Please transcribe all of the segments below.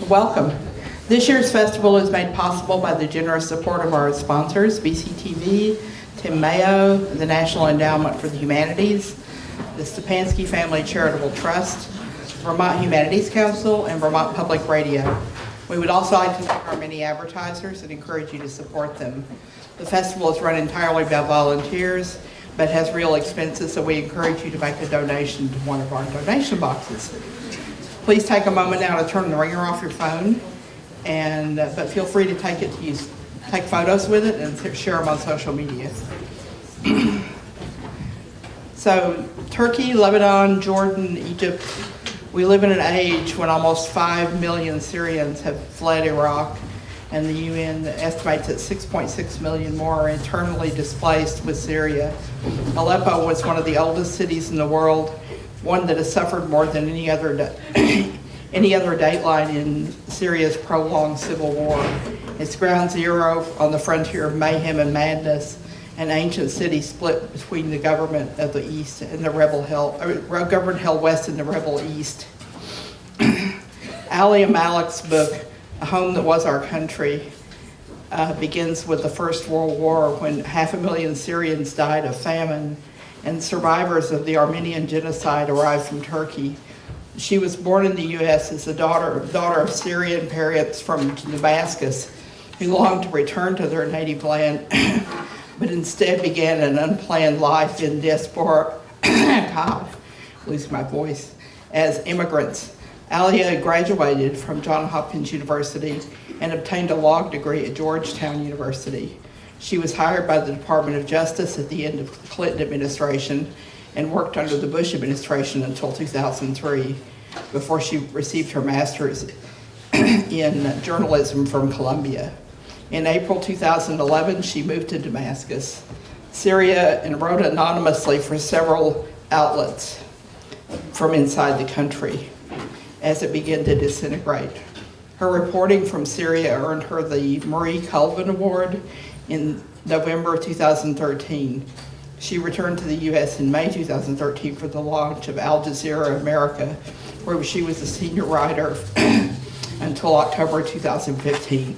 Welcome. This year's festival is made possible by the generous support of our sponsors, BCTV, Tim Mayo, the National Endowment for the Humanities, the Stepansky Family Charitable Trust, Vermont Humanities Council, and Vermont Public Radio. We would also like to thank our many advertisers and encourage you to support them. The festival is run entirely by volunteers, but has real expenses, so we encourage you to make a donation to one of our donation boxes. Please take a moment now to turn the ringer off your phone, but feel free to take photos with it and share them on social media. So, Turkey, Lebanon, Jordan, Egypt, we live in an age when almost 5 million Syrians have fled Iraq, and the UN estimates that 6.6 million more are internally displaced with Syria. Aleppo was one of the oldest cities in the world, one that has suffered more than any other dateline in Syria's prolonged civil war. It's ground zero on the frontier of mayhem and madness, an ancient city split between the government of the east and the government held west and the rebel east. Alia Malek's book, A Home That Was Our Country, begins with the First World War, when 500,000 Syrians died of famine, and survivors of the Armenian genocide arrived from Turkey. She was born in the U.S. as the daughter of Syrian parents from Damascus who longed to return to their native land, but instead began an unplanned life in diaspora, losing my voice, as immigrants. Alia graduated from Johns Hopkins University and obtained a law degree at Georgetown University. She was hired by the Department of Justice at the end of the Clinton administration and worked under the Bush administration until 2003, before she received her master's in journalism from Columbia. In April 2011, she moved to Damascus, Syria, and wrote anonymously for several outlets from inside the country as it began to disintegrate. Her reporting from Syria earned her the Marie Colvin Award in November 2013. She returned to the U.S. in May 2013 for the launch of Al Jazeera America, where she was a senior writer until October 2015.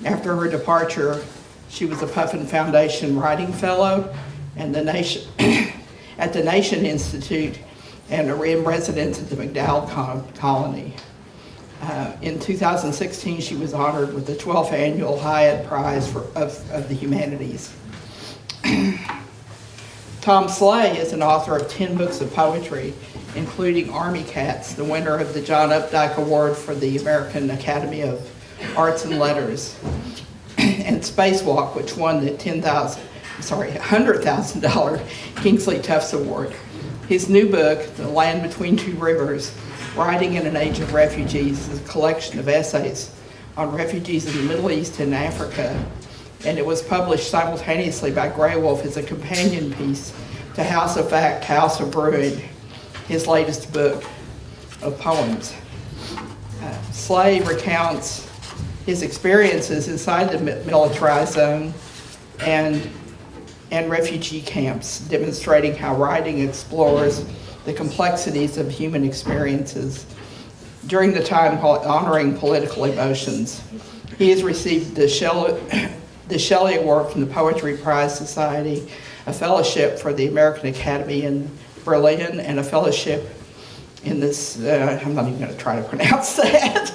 After her departure, she was a Puffin Foundation Writing Fellow and at the Nation Institute and in residence at the McDowell Colony. In 2016, she was honored with the 12th Annual Hyatt Prize of the Humanities. Tom Sleigh is an author of 10 books of poetry, including Army Cats, the winner of the John Updike Award for the American Academy of Arts and Letters, and Spacewalk, which won the $100,000 Kingsley Tufts Award. His new book, The Land Between Two Rivers, Writing in an Age of Refugees, is a collection of essays on refugees in the Middle East and Africa, and it was published simultaneously by Grey Wolf as a companion piece to House of Fact, House of Ruin, his latest book of poems. Sleigh recounts his experiences inside the militarized zone and refugee camps, demonstrating how writing explores the complexities of human experiences during the time honoring political emotions. He has received the Shelley Award from the Poetry Prize Society, a fellowship for the American Academy in Berlin, and a fellowship in this, I'm not even going to try to pronounce that.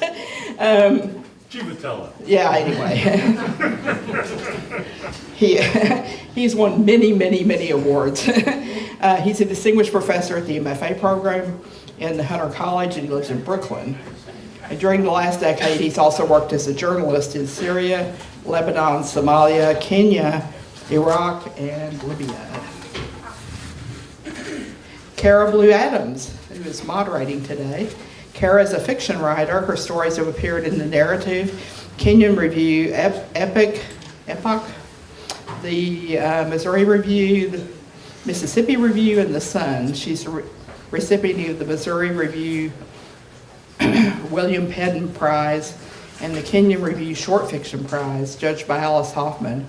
Civatella. Yeah, anyway. He's won many awards. He's a distinguished professor at the MFA program in the Hunter College, and he lives in Brooklyn. And during the last decade, he's also worked as a journalist in Syria, Lebanon, Somalia, Kenya, Iraq, and Libya. Cara Blue Adams, who is moderating today. Cara is a fiction writer. Her stories have appeared in the Narrative, Kenyon Review, Epoch, the Missouri Review, the Mississippi Review, and The Sun. She's a recipient of the Missouri Review William Penn Prize and the Kenyon Review Short Fiction Prize, judged by Alice Hoffman,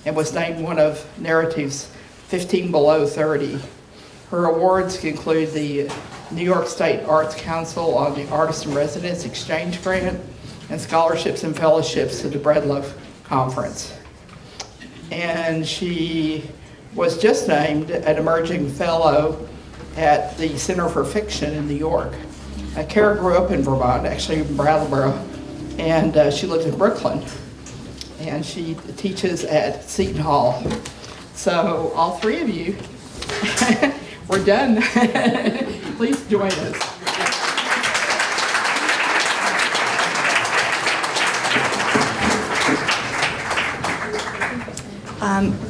and was named one of Narrative's 15 Below 30. Her awards include the New York State Arts Council on the Artist in Residence Exchange Grant, and scholarships and fellowships to the Breadloaf Conference. And she was just named an emerging fellow at the Center for Fiction in New York. Cara grew up in Vermont, actually in Brattleboro, and she lives in Brooklyn. And she teaches at Seton Hall. So all three of you, we're done. Please join us.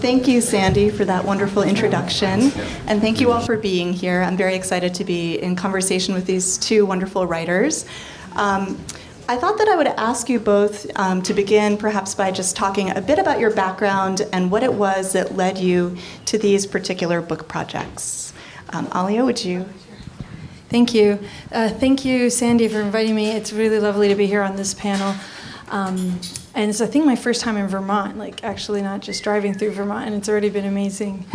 Thank you, Sandy, for that wonderful introduction. And thank you all for being here. I'm very excited to be in conversation with these two wonderful writers. I thought that I would ask you both to begin perhaps by just talking a bit about your background and what it was that led you to these particular book projects. Alia, would you? Thank you. Thank you, Sandy, for inviting me. It's really lovely to be here on this panel. And it's, I think, my first time in Vermont, like actually not just driving through Vermont, and it's already been amazing.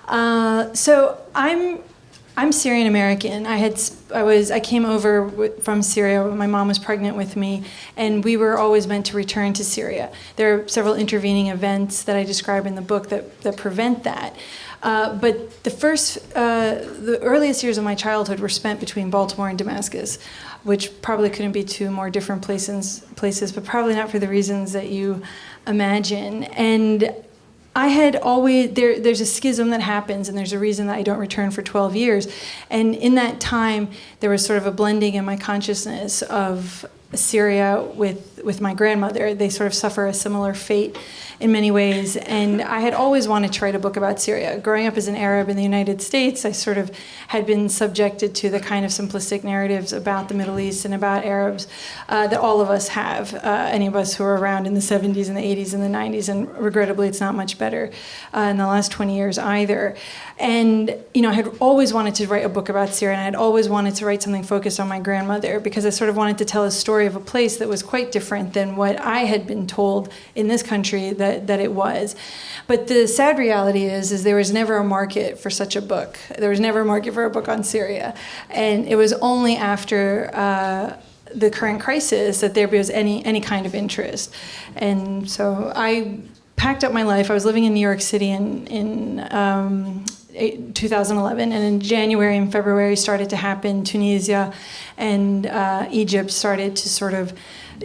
So I'm Syrian American. I came over from Syria when my mom was pregnant with me, and we were always meant to return to Syria. There are several intervening events that I describe in the book that prevent that. But the earliest years of my childhood were spent between Baltimore and Damascus, which probably couldn't be two more different places, but probably not for the reasons that you imagine. And I had always, there's a schism that happens, and there's a reason that I don't return for 12 years. And in that time, there was sort of a blending in my consciousness of Syria with my grandmother. They sort of suffer a similar fate in many ways. And I had always wanted to write a book about Syria. Growing up as an Arab in the United States, I sort of had been subjected to the kind of simplistic narratives about the Middle East and about Arabs that all of us have, any of us who were around in the 70s and the 80s and the 90s, and regrettably it's not much better in the last 20 years either. And I had always wanted to write a book about Syria, and I had always wanted to write something focused on my grandmother, because I sort of wanted to tell a story of a place that was quite different than what I had been told in this country that it was. But the sad reality is there was never a market for such a book. There was never a market for a book on Syria. And it was only after the current crisis that there was any kind of interest. And so I packed up my life. I was living in New York City in 2011, and in January and February started to happen. Tunisia and Egypt started to sort of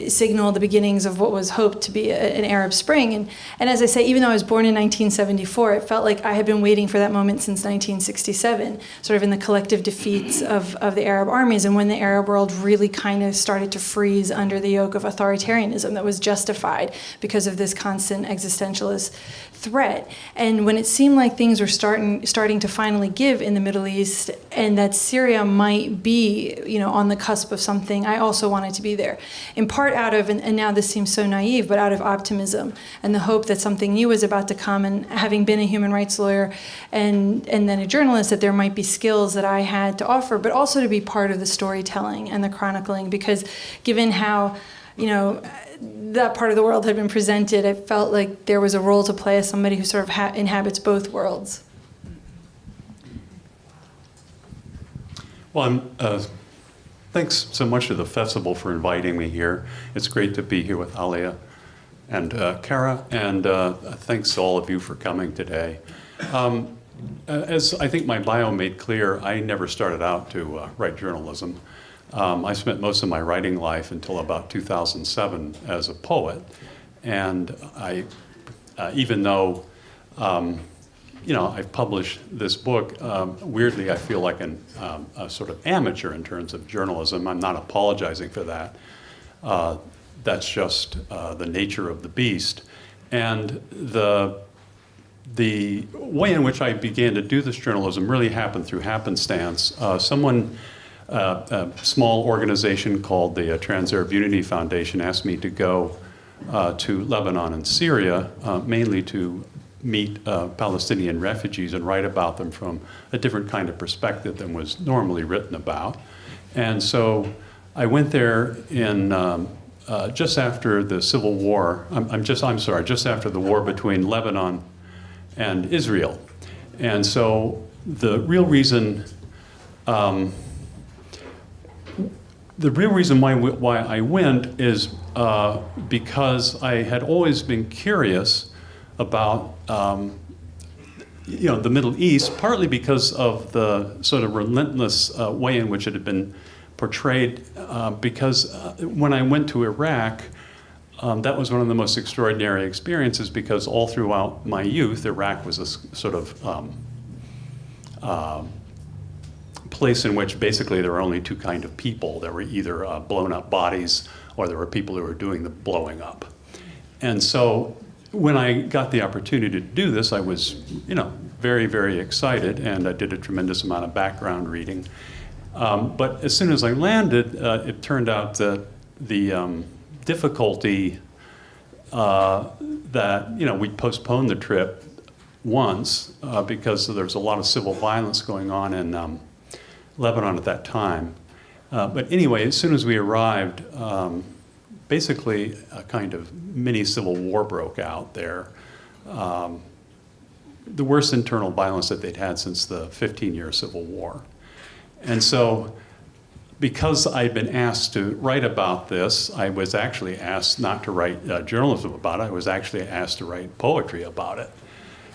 signal the beginnings of what was hoped to be an Arab Spring. And as I say, even though I was born in 1974, it felt like I had been waiting for that moment since 1967, sort of in the collective defeats of the Arab armies, and when the Arab world really kind of started to freeze under the yoke of authoritarianism that was justified because of this constant existentialist threat. And when it seemed like things were starting to finally give in the Middle East, and that Syria might be, on the cusp of something, I also wanted to be there. In part out of, and now this seems so naive, but out of optimism and the hope that something new was about to come. And having been a human rights lawyer and then a journalist, that there might be skills that I had to offer, but also to be part of the storytelling and the chronicling, because given how, that part of the world had been presented, I felt like there was a role to play as somebody who sort of inhabits both worlds. Well, thanks so much to the festival for inviting me here. It's great to be here with Alia and Cara, and thanks to all of you for coming today. As I think my bio made clear, I never started out to write journalism. I spent most of my writing life until about 2007 as a poet, and I, even though I've published this book, weirdly I feel like a sort of amateur in terms of journalism. I'm not apologizing for that. That's just the nature of the beast. And the way in which I began to do this journalism really happened through happenstance. A small organization called the Trans-Arab Unity Foundation asked me to go to Lebanon and Syria, mainly to meet Palestinian refugees and write about them from a different kind of perspective than was normally written about. And so I went there in just after the civil war. Just after the war between Lebanon and Israel. And so the real reason the real reason why I went is because I had always been curious about the Middle East, partly because of the sort of relentless way in which it had been portrayed. Because when I went to Iraq, that was one of the most extraordinary experiences, because all throughout my youth, Iraq was a sort of place in which basically there were only two kind of people. There were either blown up bodies, or there were people who were doing the blowing up. And so when I got the opportunity to do this, I was, very, very excited, and I did a tremendous amount of background reading. But as soon as I landed, it turned out that the difficulty that, we postponed the trip once because there was a lot of civil violence going on in Lebanon at that time. But anyway, as soon as we arrived, basically a kind of mini civil war broke out there. The worst internal violence that they'd had since the 15-year Civil War. And so, because I'd been asked to write about this, I was actually asked not to write journalism about it, I was actually asked to write poetry about it.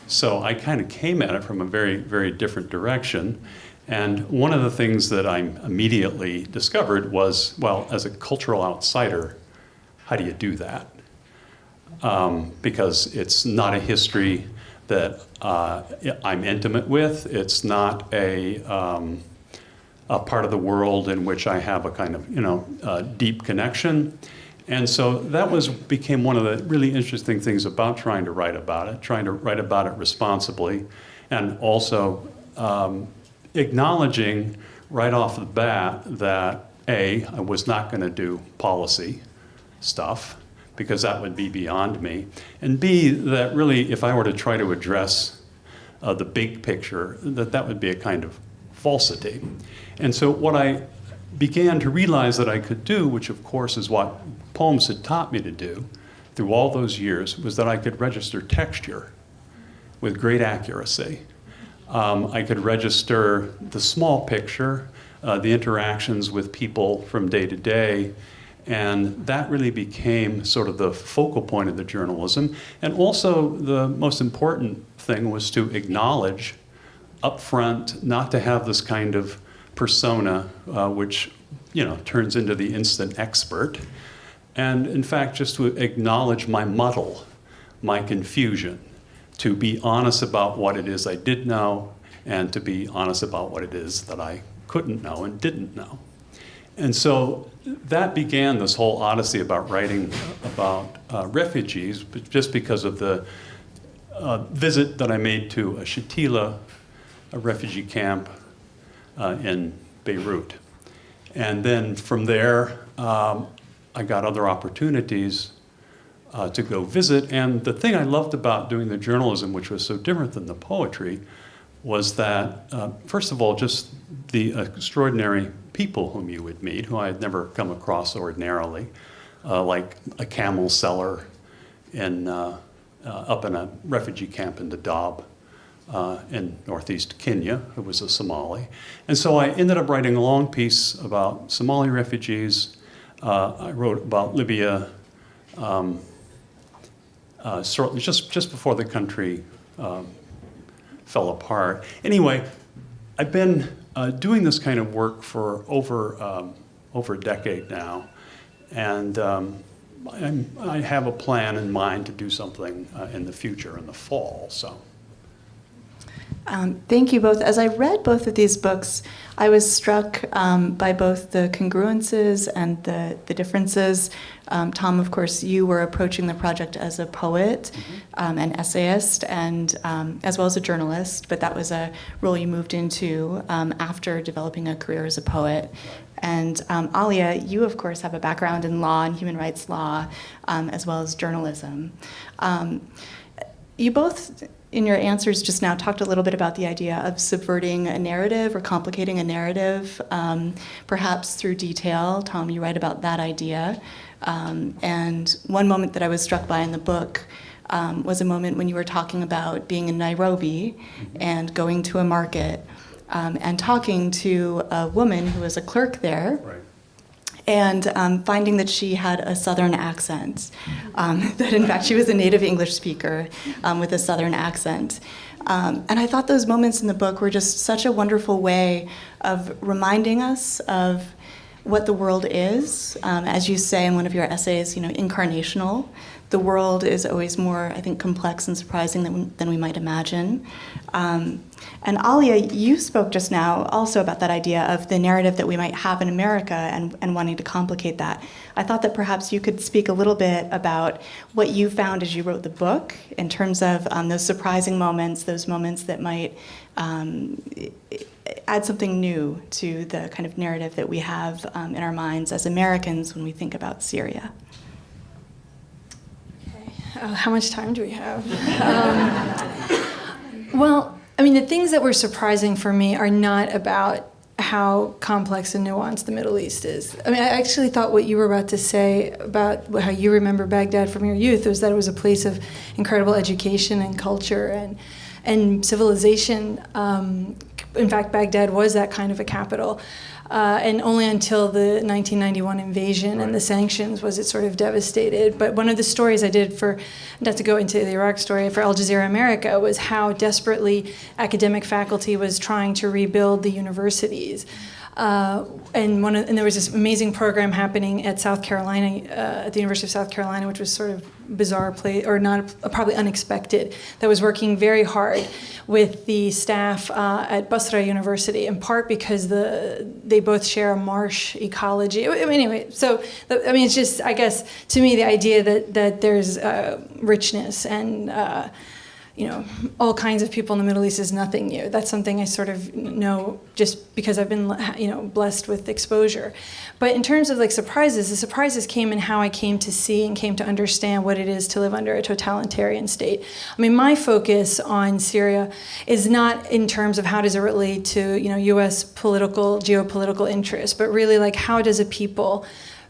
So I kind of came at it from a very, very different direction. And one of the things that I immediately discovered was, well, as a cultural outsider, how do you do that? Because it's not a history that I'm intimate with. It's not a part of the world in which I have a kind of, deep connection. And so that became one of the really interesting things about trying to write about it responsibly, and also acknowledging right off the bat that A, I was not going to do policy stuff, because that would be beyond me, and B, that really, if I were to try to address the big picture, that would be a kind of falsity. And so what I began to realize that I could do, which of course is what poems had taught me to do through all those years, was that I could register texture with great accuracy. I could register the small picture, the interactions with people from day to day, and that really became sort of the focal point of the journalism. And also the most important thing was to acknowledge up front, not to have this kind of persona which turns into the instant expert, and in fact just to acknowledge my muddle, my confusion, to be honest about what it is I did know, and to be honest about what it is that I couldn't know and didn't know. And so that began this whole odyssey about writing about refugees, but just because of the visit that I made to a Shatila, a refugee camp in Beirut. And then from there, I got other opportunities to go visit. And the thing I loved about doing the journalism, which was so different than the poetry, was that, first of all, just the extraordinary people whom you would meet, who I had never come across ordinarily, like a camel seller up in a refugee camp in Dadaab in northeast Kenya, who was a Somali. And so I ended up writing a long piece about Somali refugees. I wrote about Libya shortly, just before the country fell apart. Anyway, I've been doing this kind of work for over a decade now, and I have a plan in mind to do something in the future, in the fall. So. Thank you both. As I read both of these books, I was struck by both the congruences and the differences. Tom, of course, you were approaching the project as a poet, an essayist, and as well as a journalist, but that was a role you moved into after developing a career as a poet. And Alia, you, of course, have a background in law and human rights law, as well as journalism. You both, in your answers just now, talked a little bit about the idea of subverting a narrative or complicating a narrative, perhaps through detail. Tom, you write about that idea. And one moment that I was struck by in the book was a moment when you were talking about being in Nairobi and going to a market and talking to a woman who was a clerk there. Right. and finding that she had a Southern accent, that in fact she was a native English speaker with a Southern accent. And I thought those moments in the book were just such a wonderful way of reminding us of what the world is. As you say in one of your essays, incarnational. The world is always more, I think, complex and surprising than we might imagine. And Alia, you spoke just now also about that idea of the narrative that we might have in America and wanting to complicate that. I thought that perhaps you could speak a little bit about what you found as you wrote the book in terms of those surprising moments, those moments that might add something new to the kind of narrative that we have in our minds as Americans when we think about Syria. How much time do we have? Well, I mean, the things that were surprising for me are not about how complex and nuanced the Middle East is. I mean, I actually thought what you were about to say about how you remember Baghdad from your youth was that it was a place of incredible education and culture and civilization. In fact, Baghdad was that kind of a capital. And only until the 1991 invasion and the sanctions was it sort of devastated. But one of the stories I did not to go into the Iraq story, for Al Jazeera America, was how desperately academic faculty was trying to rebuild the universities. And there was this amazing program happening at South Carolina, at the University of South Carolina, which was sort of bizarre or not probably unexpected, that was working very hard with the staff at Basra University, in part because they both share a marsh ecology. I mean, anyway, it's just, I guess, to me, the idea that there's richness and all kinds of people in the Middle East is nothing new. That's something I sort of know just because I've been, blessed with exposure. But in terms of surprises, the surprises came in how I came to see and came to understand what it is to live under a totalitarian state. I mean, my focus on Syria is not in terms of how does it relate to, U.S. geopolitical interests, but really how does a people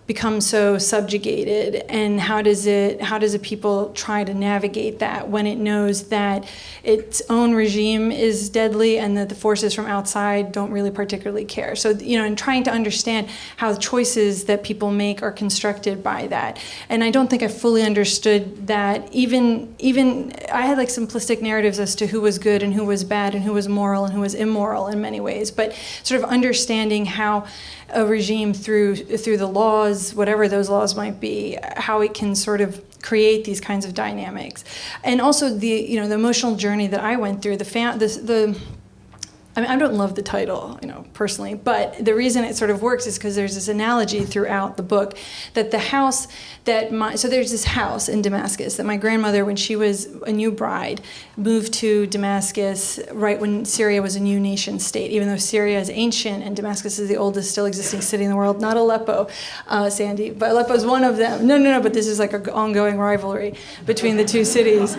become so subjugated, and how does a people try to navigate that when it knows that its own regime is deadly and that the forces from outside don't really particularly care. So, in trying to understand how the choices that people make are constructed by that. And I don't think I fully understood that. Even I had simplistic narratives as to who was good and who was bad and who was moral and who was immoral in many ways, but sort of understanding how a regime through the laws, whatever those laws might be, how it can sort of create these kinds of dynamics, and also the emotional journey that I went through. I don't love the title, personally, but the reason it sort of works is because there's this analogy throughout the book that there's this house in Damascus that my grandmother, when she was a new bride, moved to Damascus right when Syria was a new nation state, even though Syria is ancient and Damascus is the oldest still existing city in the world, not Aleppo, Sandy, but Aleppo is one of them. No, but this is an ongoing rivalry between the two cities.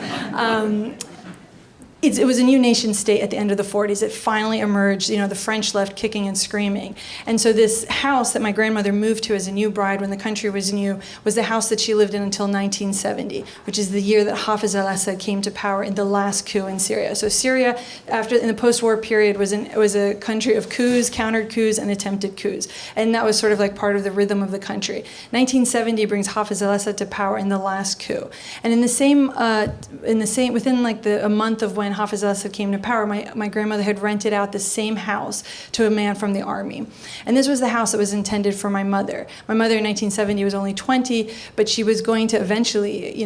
It was a new nation state at the end of the 40s. It finally emerged. The French left kicking and screaming. And so this house that my grandmother moved to as a new bride when the country was new was the house that she lived in until 1970, which is the year that Hafez al-Assad came to power in the last coup in Syria. So Syria, in the post-war period, was a country of coups, countered coups, and attempted coups. And that was sort of part of the rhythm of the country. 1970 brings Hafez al-Assad to power in the last coup. And within a month of when Hafez al-Assad came to power, my grandmother had rented out the same house to a man from the army. And this was the house that was intended for my mother. My mother in 1970 was only 20, but she was going to eventually,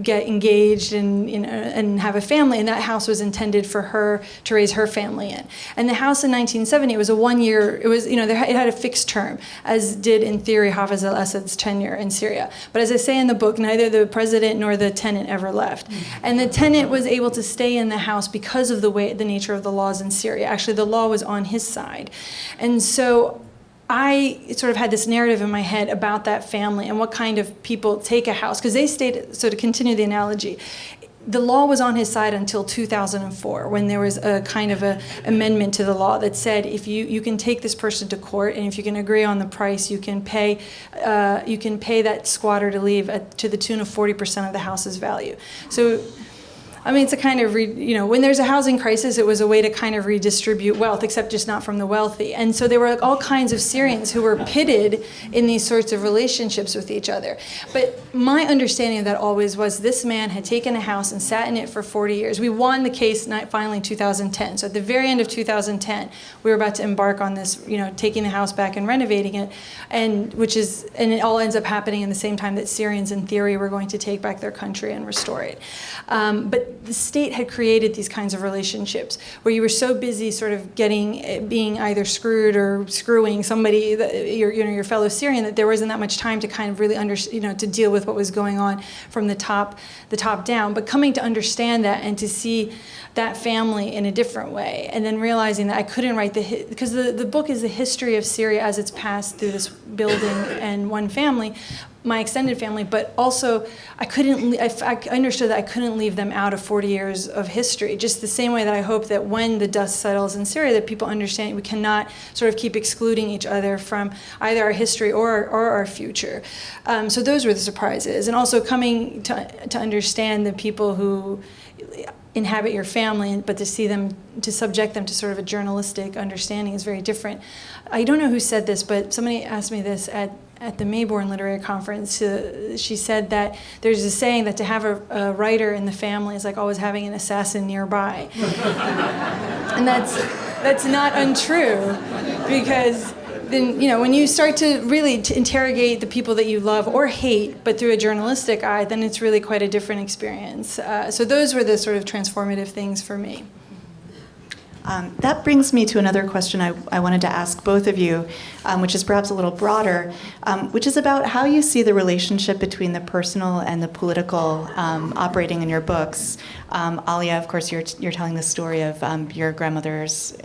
get engaged and have a family, and that house was intended for her to raise her family in. And the house in 1970 was it had a fixed term, as did in theory Hafez al-Assad's tenure in Syria. But as I say in the book, neither the president nor the tenant ever left. And the tenant was able to stay in the house because of the nature of the laws in Syria. Actually, the law was on his side. And so I sort of had this narrative in my head about that family and what kind of people take a house, because they stayed, so to continue the analogy, the law was on his side until 2004, when there was a kind of a amendment to the law that said if you can take this person to court, and if you can agree on the price, you can pay that squatter to leave to the tune of 40% of the house's value. So I mean, it's a kind of, when there's a housing crisis, it was a way to kind of redistribute wealth, except just not from the wealthy. And so there were all kinds of Syrians who were pitted in these sorts of relationships with each other. But my understanding of that always was this man had taken a house and sat in it for 40 years. We won the case finally in 2010. So at the very end of 2010, we were about to embark on this, taking the house back and renovating it, and it all ends up happening in the same time that Syrians, in theory, were going to take back their country and restore it. But the state had created these kinds of relationships where you were so busy sort of being either screwed or screwing somebody, your fellow Syrian, that there wasn't that much time to kind of really to deal with what was going on from the top down. But coming to understand that and to see that family in a different way, and then realizing that I couldn't write because the book is the history of Syria as it's passed through this building and one family, my extended family, but also I understood that I couldn't leave them out of 40 years of history, just the same way that I hope that when the dust settles in Syria, that people understand we cannot sort of keep excluding each other from either our history or our future. So those were the surprises. And also coming to understand the people who inhabit your family, but to subject them to sort of a journalistic understanding is very different. I don't know who said this, but somebody asked me this at the Mayborn Literary Conference. She said that there's a saying that to have a writer in the family is like always having an assassin nearby. And that's not untrue, because then, when you start to really interrogate the people that you love or hate, but through a journalistic eye, then it's really quite a different experience. So those were the sort of transformative things for me. That brings me to another question I wanted to ask both of you, which is perhaps a little broader, which is about how you see the relationship between the personal and the political operating in your books. Alia, of course, you're telling the story of your grandmother's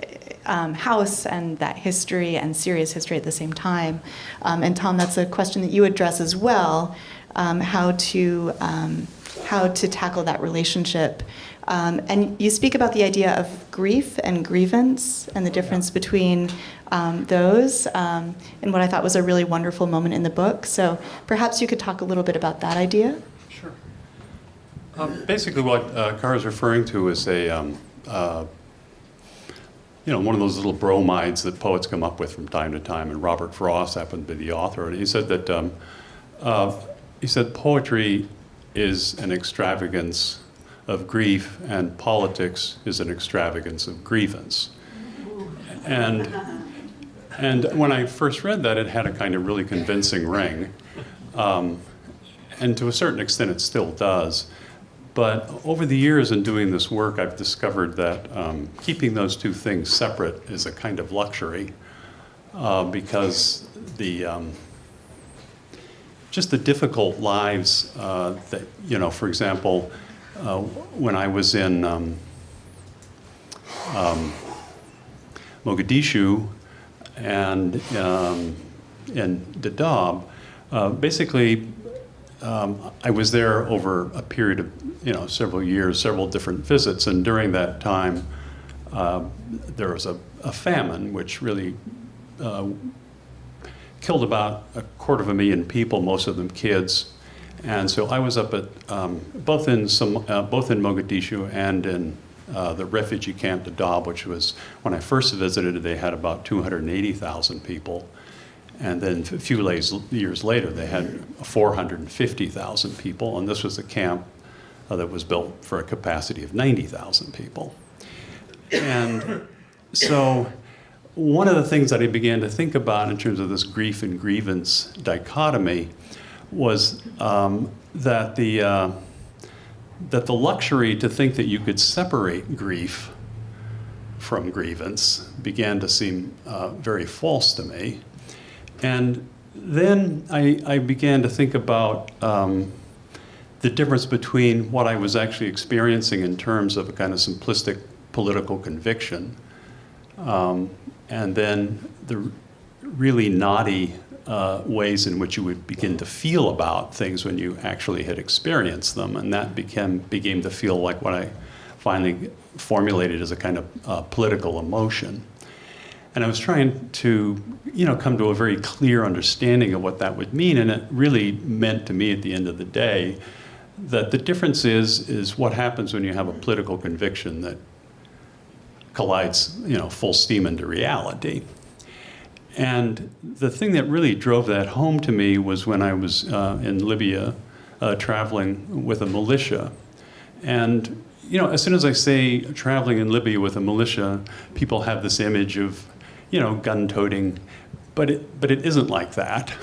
house and that history and Syria's history at the same time. And Tom, that's a question that you address as well, how to tackle that relationship. And you speak about the idea of grief and grievance and the difference between those, and what I thought was a really wonderful moment in the book. So perhaps you could talk a little bit about that idea. Sure. Basically, what Cara's referring to is one of those little bromides that poets come up with from time to time, and Robert Frost happened to be the author. And he said that poetry is an extravagance of grief, and politics is an extravagance of grievance. And when I first read that, it had a kind of really convincing ring. And to a certain extent, it still does. But over the years in doing this work, I've discovered that keeping those two things separate is a kind of luxury, because just the difficult lives that, for example, when I was in Mogadishu and in Dadaab, basically I was there over a period of several years, several different visits, and during that time there was a famine which really killed about 250,000 people, most of them kids. And so I was up at both in Mogadishu and in the refugee camp Dadaab, which was, when I first visited, they had about 280,000 people. And then a few years later, they had 450,000 people. And this was a camp that was built for a capacity of 90,000 people. And so one of the things that I began to think about in terms of this grief and grievance dichotomy was that the luxury to think that you could separate grief from grievance began to seem very false to me. And then I began to think about the difference between what I was actually experiencing in terms of a kind of simplistic political conviction, and then the really naughty ways in which you would begin to feel about things when you actually had experienced them. And that began to feel like what I finally formulated as a kind of political emotion. And I was trying to, come to a very clear understanding of what that would mean. And it really meant to me at the end of the day that the difference is what happens when you have a political conviction that collides, full steam into reality. And the thing that really drove that home to me was when I was in Libya traveling with a militia. And, as soon as I say traveling in Libya with a militia, people have this image of, gun-toting, but it isn't like that.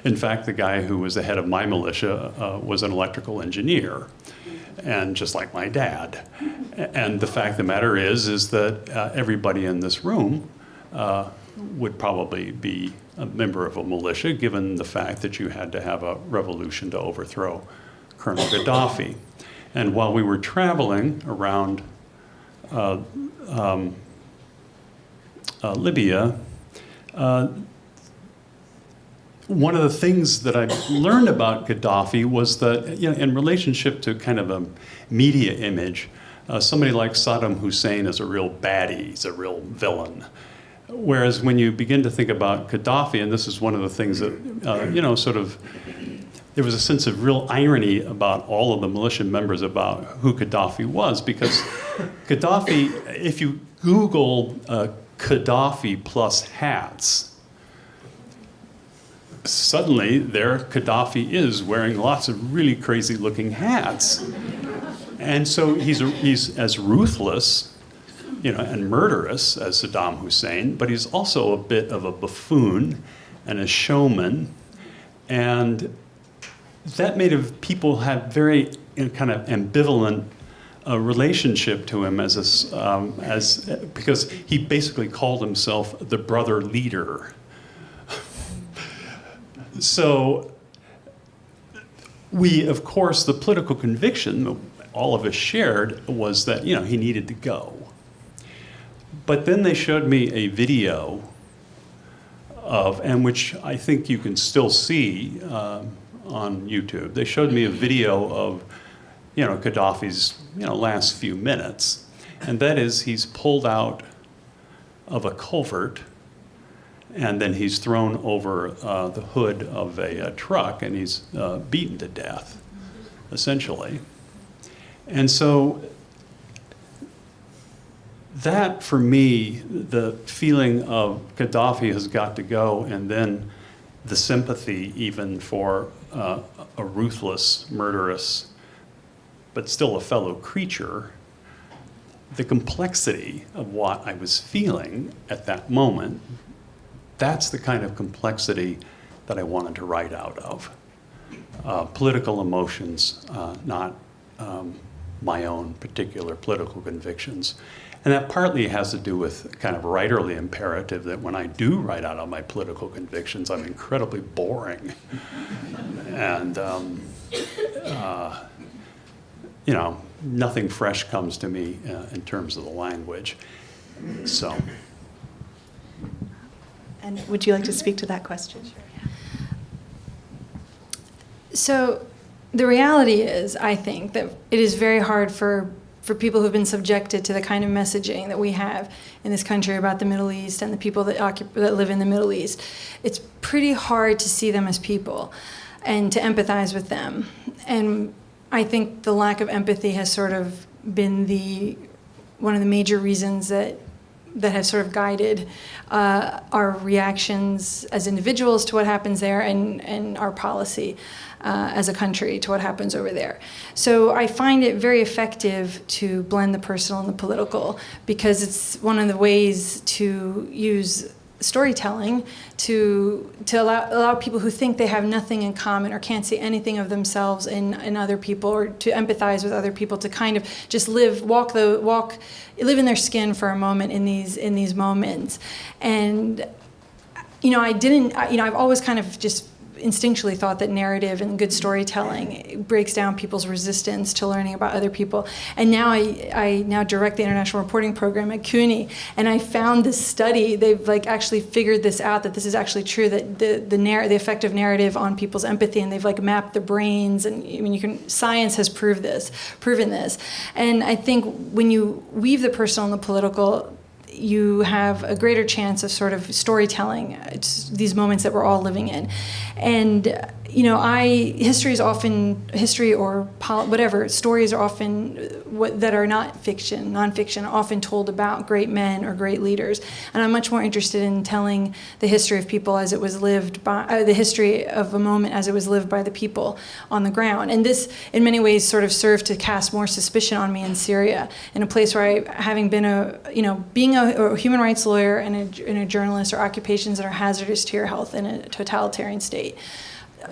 In fact, the guy who was the head of my militia was an electrical engineer, and just like my dad. And the fact of the matter is that everybody in this room would probably be a member of a militia, given the fact that you had to have a revolution to overthrow Colonel Gaddafi. And while we were traveling around Libya, one of the things that I learned about Gaddafi was that, in relationship to kind of a media image, somebody like Saddam Hussein is a real baddie, he's a real villain. Whereas when you begin to think about Gaddafi, and this is one of the things that, there was a sense of real irony about all of the militia members about who Gaddafi was, because Gaddafi, if you Google Gaddafi plus hats, suddenly there Gaddafi is wearing lots of really crazy looking hats. And so he's as ruthless, and murderous as Saddam Hussein, but he's also a bit of a buffoon and a showman. And that made people have very kind of ambivalent relationship to him because he basically called himself the brother leader. So of course, the political conviction that all of us shared was that, he needed to go. But then they showed me a video and which I think you can still see on YouTube. They showed me a video of, Gaddafi's, last few minutes. And that is, he's pulled out of a culvert, and then he's thrown over the hood of a truck, and he's beaten to death, essentially. And so that, for me, the feeling of Gaddafi has got to go, and then the sympathy even for a ruthless, murderous, but still a fellow creature, the complexity of what I was feeling at that moment, that's the kind of complexity that I wanted to write out of. Political emotions, not my own particular political convictions. And that partly has to do with kind of writerly imperative that when I do write out on my political convictions, I'm incredibly boring. And, nothing fresh comes to me in terms of the language. So. And would you like to speak to that question? So the reality is, I think, that it is very hard for people who've been subjected to the kind of messaging that we have in this country about the Middle East and the people that live in the Middle East. It's pretty hard to see them as people and to empathize with them. And I think the lack of empathy has sort of been one of the major reasons that have sort of guided our reactions as individuals to what happens there and our policy as a country to what happens over there. So I find it very effective to blend the personal and the political, because it's one of the ways to use storytelling to allow people who think they have nothing in common or can't see anything of themselves in other people, or to empathize with other people, to kind of just live in their skin for a moment in these moments. And I've always kind of just instinctually thought that narrative and good storytelling breaks down people's resistance to learning about other people. And now I now direct the international reporting program at CUNY, and I found this study. They've actually figured this out, that this is actually true, that the effect of narrative on people's empathy, and they've mapped the brains, and science has proven this. And I think when you weave the personal and the political, you have a greater chance of sort of storytelling these moments that we're all living in. And history or whatever, stories are often that are not nonfiction, are often told about great men or great leaders. And I'm much more interested in telling the history of people as it was lived by, the history of a moment as it was lived by the people on the ground. And this, in many ways, sort of served to cast more suspicion on me in Syria, in a place where having been being a human rights lawyer and a journalist are occupations that are hazardous to your health in a totalitarian state.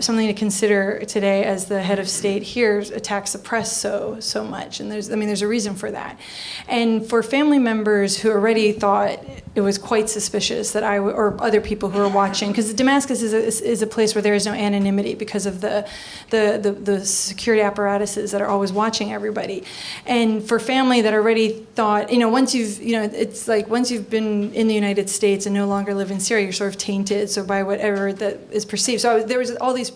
Something to consider today as the head of state here attacks the press so much, and there's a reason for that. And for family members who already thought it was quite suspicious that or other people who are watching, because Damascus is a place where there is no anonymity because of the security apparatuses that are always watching everybody. And for family that already thought, it's like once you've been in the United States and no longer live in Syria, you're sort of tainted by whatever that is perceived. So there was all these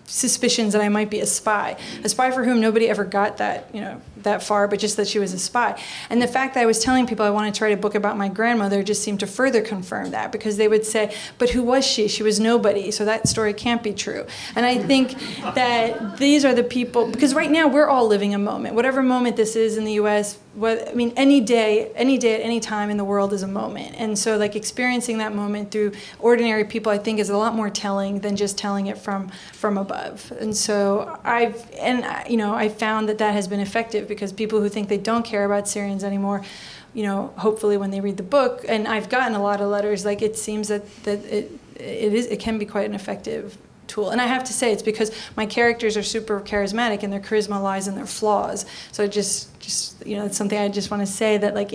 suspicions that I might be a spy for whom nobody ever got that far, but just that she was a spy. And the fact that I was telling people I wanted to write a book about my grandmother just seemed to further confirm that, because they would say, but who was she? She was nobody, so that story can't be true. And I think that these are the people, because right now we're all living a moment, whatever moment this is in the US, any day, at any time in the world is a moment. And so experiencing that moment through ordinary people, I think, is a lot more telling than just telling it from above. And so I found that has been effective, because people who think they don't care about Syrians anymore, hopefully when they read the book, and I've gotten a lot of letters, it seems that it can be quite an effective tool. And I have to say, it's because my characters are super charismatic and their charisma lies in their flaws. So it's something I just want to say, that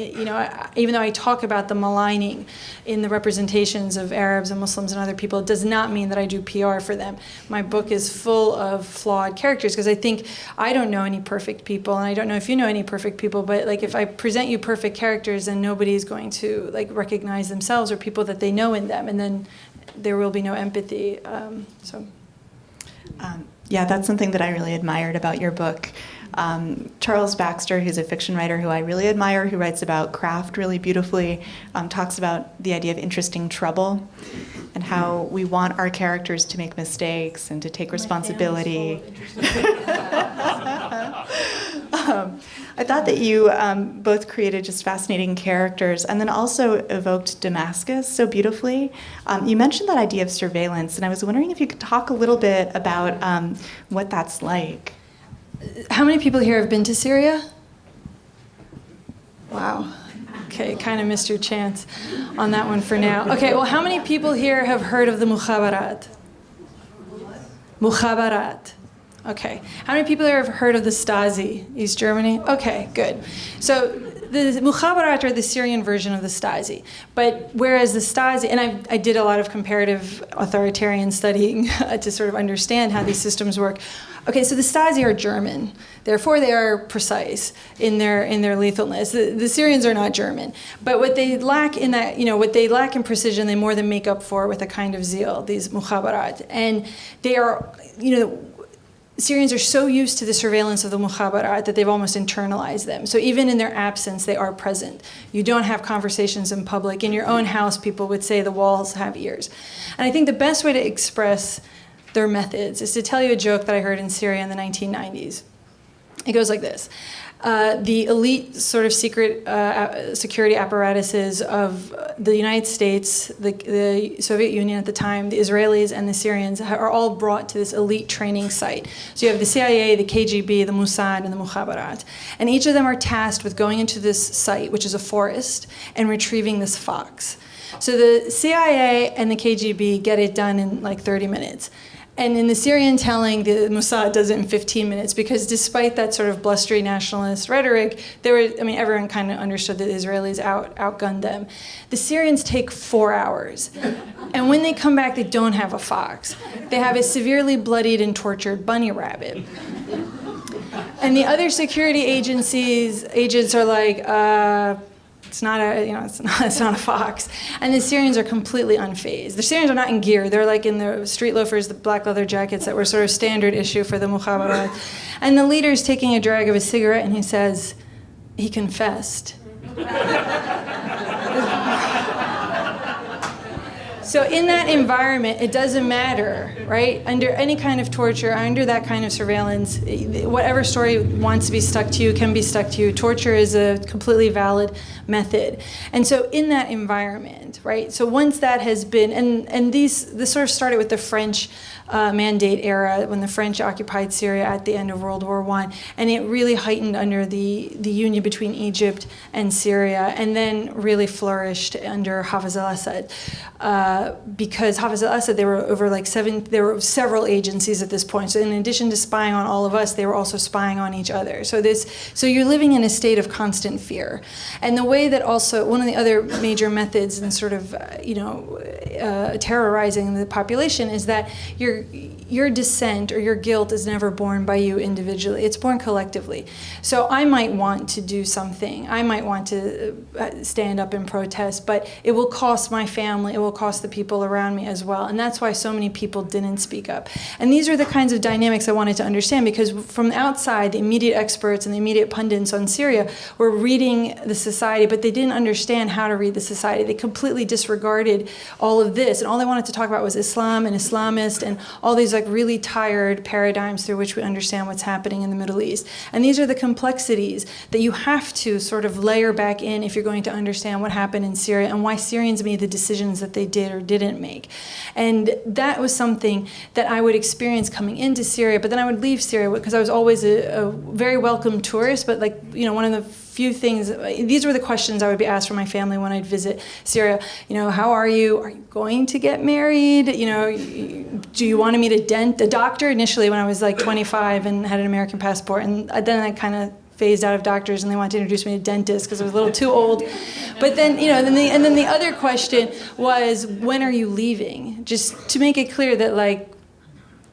even though I talk about the maligning in the representations of Arabs and Muslims and other people, it does not mean that I do PR for them. My book is full of flawed characters, because I think I don't know any perfect people, and I don't know if you know any perfect people, but if I present you perfect characters, then nobody's going to recognize themselves or people that they know in them, and then there will be no empathy. Yeah, that's something that I really admired about your book. Charles Baxter, who's a fiction writer who I really admire, who writes about craft really beautifully, talks about the idea of interesting trouble and how we want our characters to make mistakes and to take responsibility. I thought that you both created just fascinating characters and then also evoked Damascus so beautifully. You mentioned that idea of surveillance, and I was wondering if you could talk a little bit about what that's like. How many people here have been to Syria? Wow. Okay, kind of missed your chance on that one for now. Okay, well, how many people here have heard of the Mukhabarat? Mukhabarat. Okay. How many people here have heard of the Stasi, East Germany? Okay, good. So the Mukhabarat are the Syrian version of the Stasi. But whereas the Stasi, and I did a lot of comparative authoritarian studying to sort of understand how these systems work. Okay, so the Stasi are German. Therefore, they are precise in their lethalness. The Syrians are not German. But what they lack in that, what they lack in precision, they more than make up for with a kind of zeal, these Mukhabarat. And they are, Syrians are so used to the surveillance of the Mukhabarat that they've almost internalized them. So even in their absence, they are present. You don't have conversations in public. In your own house, people would say the walls have ears. And I think the best way to express their methods is to tell you a joke that I heard in Syria in the 1990s. It goes like this. The elite sort of secret security apparatuses of the United States, the Soviet Union at the time, the Israelis and the Syrians are all brought to this elite training site. So you have the CIA, the KGB, the Mossad, and the Mukhabarat. And each of them are tasked with going into this site, which is a forest, and retrieving this fox. So the CIA and the KGB get it done in 30 minutes. And in the Syrian telling, the Mossad does it in 15 minutes, because despite that sort of blustery nationalist rhetoric, everyone kind of understood that the Israelis outgunned them. The Syrians take 4 hours. And when they come back, they don't have a fox. They have a severely bloodied and tortured bunny rabbit. And the other security agents are like, it's not a fox. And the Syrians are completely unfazed. The Syrians are not in gear. They're in the street loafers, the black leather jackets that were sort of standard issue for the Mukhabarat. And the leader's taking a drag of a cigarette, and he says, he confessed. So in that environment, it doesn't matter, right? Under any kind of torture, under that kind of surveillance, whatever story wants to be stuck to you can be stuck to you. Torture is a completely valid method. And so in that environment, right? So once that has been, and this sort of started with the French mandate era when the French occupied Syria at the end of World War I, and it really heightened under the union between Egypt and Syria, and then really flourished under Hafez al-Assad. Because Hafez al-Assad, there were several agencies at this point. So in addition to spying on all of us, they were also spying on each other. So you're living in a state of constant fear. And the way that also, one of the other major methods in sort of, terrorizing the population is that your dissent or your guilt is never borne by you individually. It's borne collectively. So I might want to do something. I might want to stand up and protest, but it will cost my family. It will cost the people around me as well. And that's why so many people didn't speak up. And these are the kinds of dynamics I wanted to understand, because from the outside, the immediate experts and the immediate pundits on Syria were reading the society, but they didn't understand how to read the society. They completely disregarded all of this, and all they wanted to talk about was Islam and Islamist and all these like really tired paradigms through which we understand what's happening in the Middle East. And these are the complexities that you have to sort of layer back in if you're going to understand what happened in Syria and why Syrians made the decisions that they did or didn't make. And that was something that I would experience coming into Syria, but then I would leave Syria because I was always a very welcome tourist, but like, one of the few things, these were the questions I would be asked from my family when I'd visit Syria. How are you? Are you going to get married? Do you want to meet a doctor? Initially, when I was like 25 and had an American passport, and then I kind of phased out of doctors, and they wanted to introduce me to dentists because I was a little too old. But then, then the other question was, when are you leaving? Just to make it clear that like,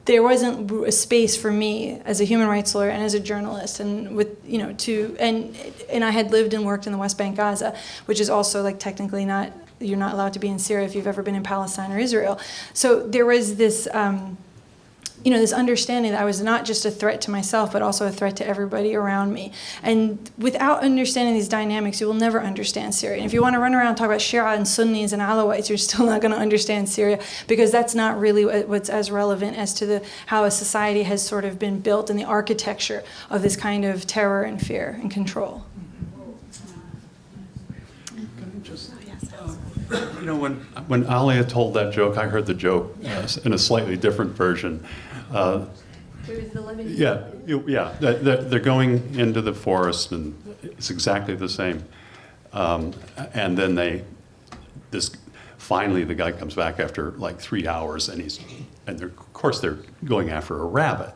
there wasn't a space for me as a human rights lawyer and as a journalist, and with and I had lived and worked in the West Bank, Gaza, which is also like technically not, you're not allowed to be in Syria if you've ever been in Palestine or Israel. So there was this this understanding that I was not just a threat to myself, but also a threat to everybody around me. And without understanding these dynamics, you will never understand Syria. And if you want to run around and talk about Shia and Sunnis and Alawites, you're still not going to understand Syria, because that's not really what's as relevant as to how a society has sort of been built and the architecture of this kind of terror and fear and control. When Alia told that joke, I heard the joke in a slightly different version. They're going into the forest, and it's exactly the same. And then finally the guy comes back after like 3 hours, and of course they're going after a rabbit,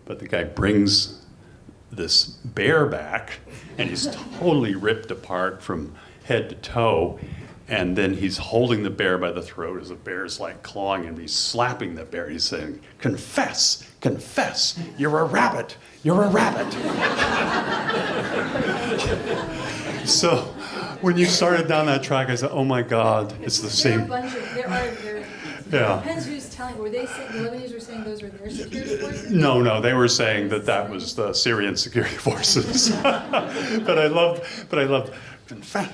but the guy brings this bear back, and he's totally ripped apart from head to toe. And then he's holding the bear by the throat as the bear's like clawing him. He's slapping the bear. He's saying, "Confess, confess, you're a rabbit, you're a rabbit." So when you started down that track, I said, oh my God, it's the same. Yeah. Depends who's telling. Were they saying, the Lebanese were saying those were their security forces? No, they were saying that was the Syrian security forces. But I loved. Confess,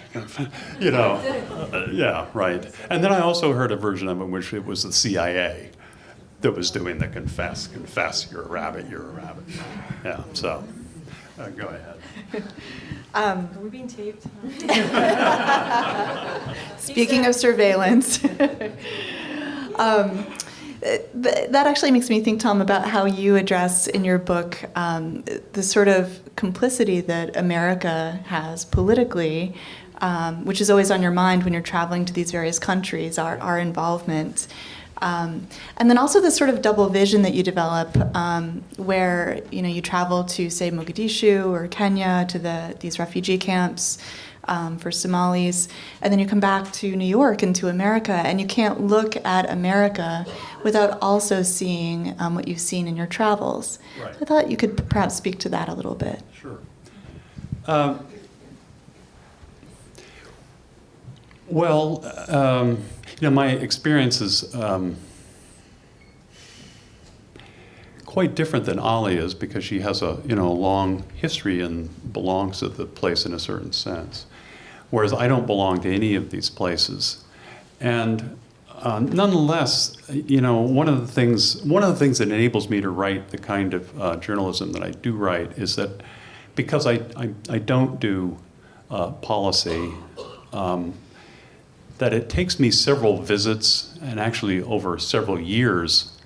yeah, right. And then I also heard a version of it in which it was the CIA that was doing the confess, you're a rabbit, you're a rabbit. Yeah, so go ahead. Are we being taped? Speaking of surveillance, that actually makes me think, Tom, about how you address in your book the sort of complicity that America has politically, which is always on your mind when you're traveling to these various countries, our involvement. And then also this sort of double vision that you develop where you travel to, say, Mogadishu or Kenya to these refugee camps for Somalis, and then you come back to New York and to America, and you can't look at America without also seeing what you've seen in your travels. Right. I thought you could perhaps speak to that a little bit. Sure. My experience is quite different than Alia's, because she has a long history and belongs to the place in a certain sense, whereas I don't belong to any of these places. And nonetheless, one of the things that enables me to write the kind of journalism that I do write is that because I don't do policy, that it takes me several visits and actually over several years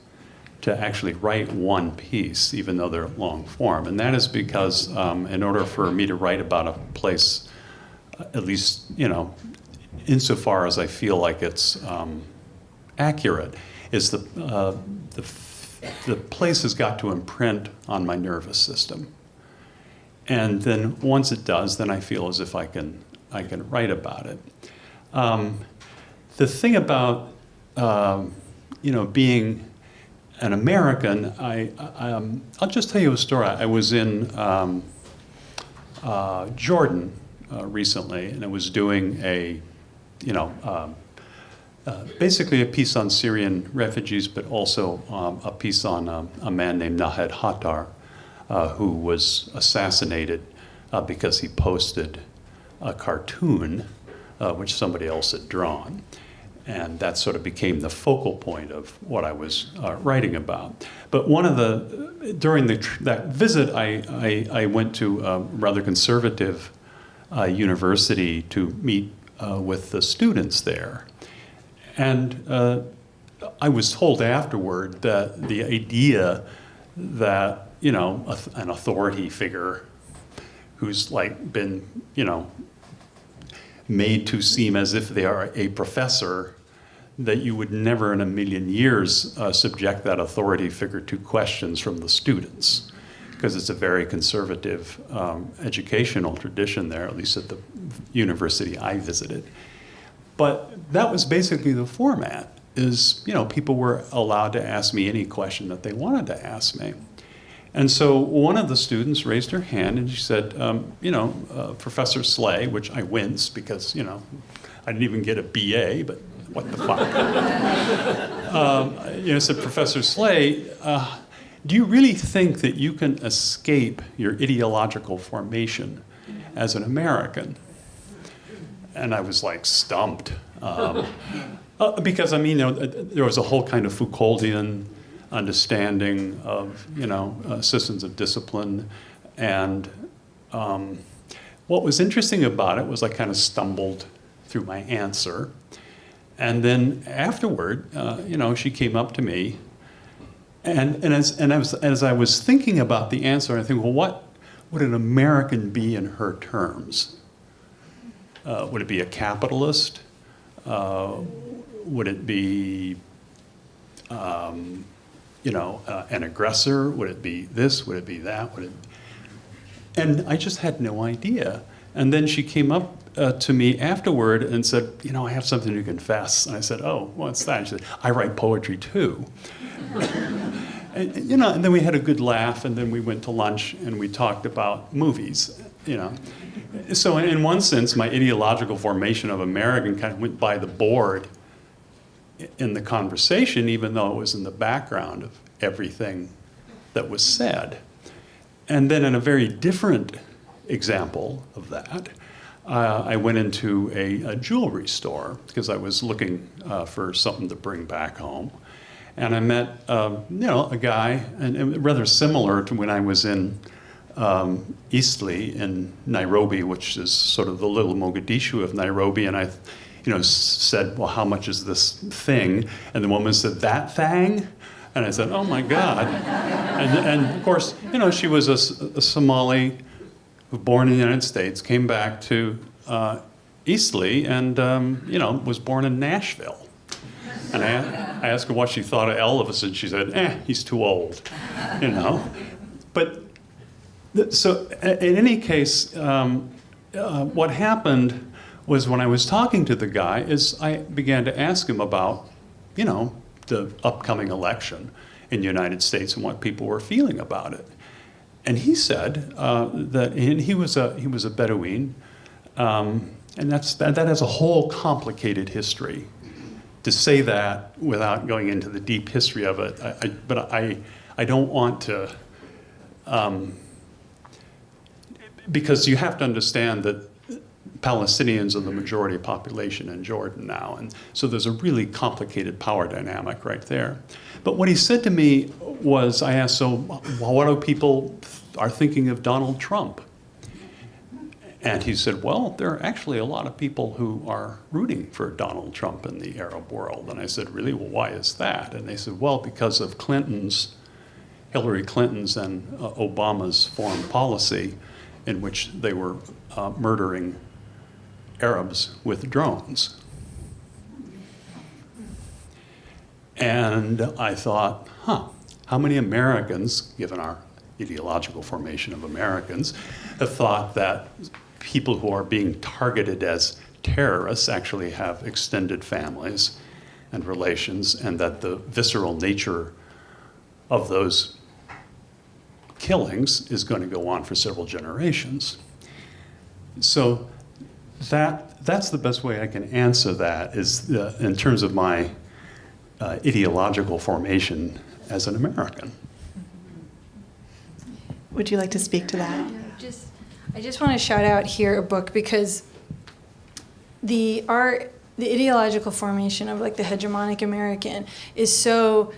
to actually write one piece, even though they're long form. And that is because in order for me to write about a place, at least, insofar as I feel like it's accurate, is the place has got to imprint on my nervous system. And then once it does, then I feel as if I can write about it. The thing about being an American, I'll just tell you a story. I was in Jordan recently, and I was doing basically a piece on Syrian refugees, but also a piece on a man named Nahed Hattar, who was assassinated because he posted a cartoon which somebody else had drawn. And that sort of became the focal point of what I was writing about. But during that visit, I went to a rather conservative university to meet with the students there. And I was told afterward that the idea that, an authority figure who's been, made to seem as if they are a professor, that you would never in a million years subject that authority figure to questions from the students, because it's a very conservative educational tradition there, at least at the university I visited. But that was basically the format, is, people were allowed to ask me any question that they wanted to ask me. And so one of the students raised her hand and she said, Professor Sleigh, which I winced because, I didn't even get a BA, but what the fuck? Said, Professor Sleigh, do you really think that you can escape your ideological formation as an American? And I was stumped. Because, there was a whole kind of Foucauldian understanding of, systems of discipline. And what was interesting about it was I kind of stumbled through my answer. And then afterward, she came up to me. And as I was thinking about the answer, I think, well, what would an American be in her terms? Would it be a capitalist? Would it be an aggressor? Would it be this? Would it be that? And I just had no idea. And then she came up to me afterward and said, I have something to confess. And I said, oh, what's that? And she said, I write poetry too. and then we had a good laugh, and then we went to lunch and we talked about movies, So in one sense, my ideological formation of American kind of went by the board in the conversation, even though it was in the background of everything that was said. And then in a very different example of that, I went into a jewelry store because I was looking for something to bring back home. And I met, a guy, and rather similar to when I was in Eastleigh in Nairobi, which is sort of the little Mogadishu of Nairobi, and I said, well, how much is this thing? And the woman said, that thing? And I said, oh my God. And of course, she was a Somali who born in the United States, came back to Eastleigh, and was born in Nashville. And I asked her what she thought of Elvis, and she said, he's too old, But so in any case, what happened was when I was talking to the guy is I began to ask him about, the upcoming election in the United States and what people were feeling about it. And he said that he was a Bedouin, and that has a whole complicated history. To say that without going into the deep history of it, but I don't want to, because you have to understand that Palestinians are the majority population in Jordan now. And so there's a really complicated power dynamic right there. But what he said to me was, I asked, so what do people are thinking of Donald Trump? And he said, well, there are actually a lot of people who are rooting for Donald Trump in the Arab world. And I said, really? Well, why is that? And they said, well, because of Hillary Clinton's and Obama's foreign policy in which they were murdering Arabs with drones. And I thought, how many Americans, given our ideological formation of Americans, have thought that people who are being targeted as terrorists actually have extended families and relations, and that the visceral nature of those killings is going to go on for several generations. So that's the best way I can answer that, is in terms of my ideological formation as an American. Would you like to speak to that? I just want to shout out here a book, because the ideological formation of like the hegemonic American is so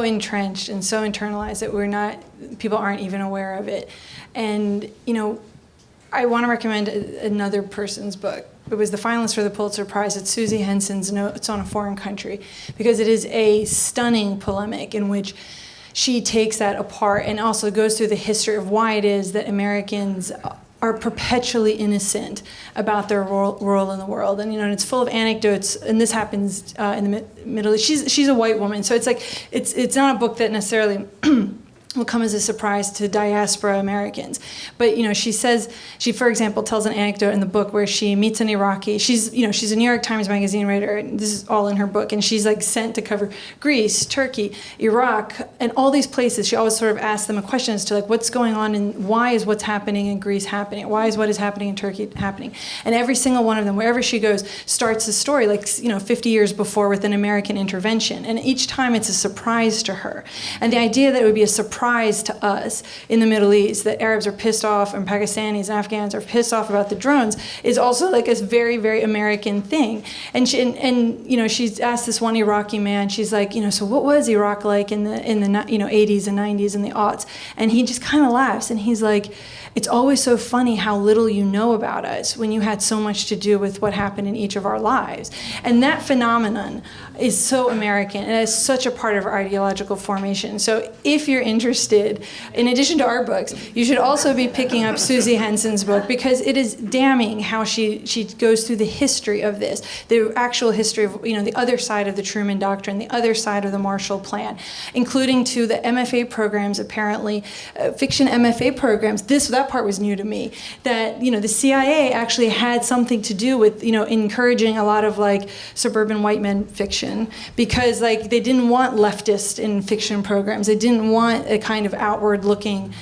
entrenched and so internalized that people aren't even aware of it. And I want to recommend another person's book. It was the finalist for the Pulitzer Prize. It's Susie Henson's Notes on a Foreign Country, because it is a stunning polemic in which she takes that apart and also goes through the history of why it is that Americans are perpetually innocent about their role in the world. And and it's full of anecdotes, and this happens in the Middle East. She's a white woman, so it's like it's not a book that necessarily will come as a surprise to diaspora Americans. But she for example tells an anecdote in the book where she meets an Iraqi. She's a New York Times Magazine writer, and this is all in her book, and she's like sent to cover Greece, Turkey, Iraq, and all these places. She always sort of asks them a question as to like what's going on and why is what's happening in Greece happening? Why is what is happening in Turkey happening? And every single one of them, wherever she goes, starts the story like 50 years before with an American intervention. And each time it's a surprise to her. And the idea that it would be a surprise to us in the Middle East that Arabs are pissed off and Pakistanis and Afghans are pissed off about the drones is also like a very, very American thing. And she's asked this one Iraqi man, she's like, so what was Iraq like in the 80s and 90s and the aughts? And he just kind of laughs, and he's like, it's always so funny how little you know about us when you had so much to do with what happened in each of our lives. And that phenomenon is so American, and it's such a part of our ideological formation. So if you're interested, in addition to our books, you should also be picking up Susie Henson's book, because it is damning how she goes through the history of this, the actual history of the other side of the Truman Doctrine, the other side of the Marshall Plan, including to the MFA programs, apparently, fiction MFA programs. That part was new to me, that the CIA actually had something to do with encouraging a lot of like suburban white men fiction, because like they didn't want leftist in fiction programs. They didn't want a kind of outward looking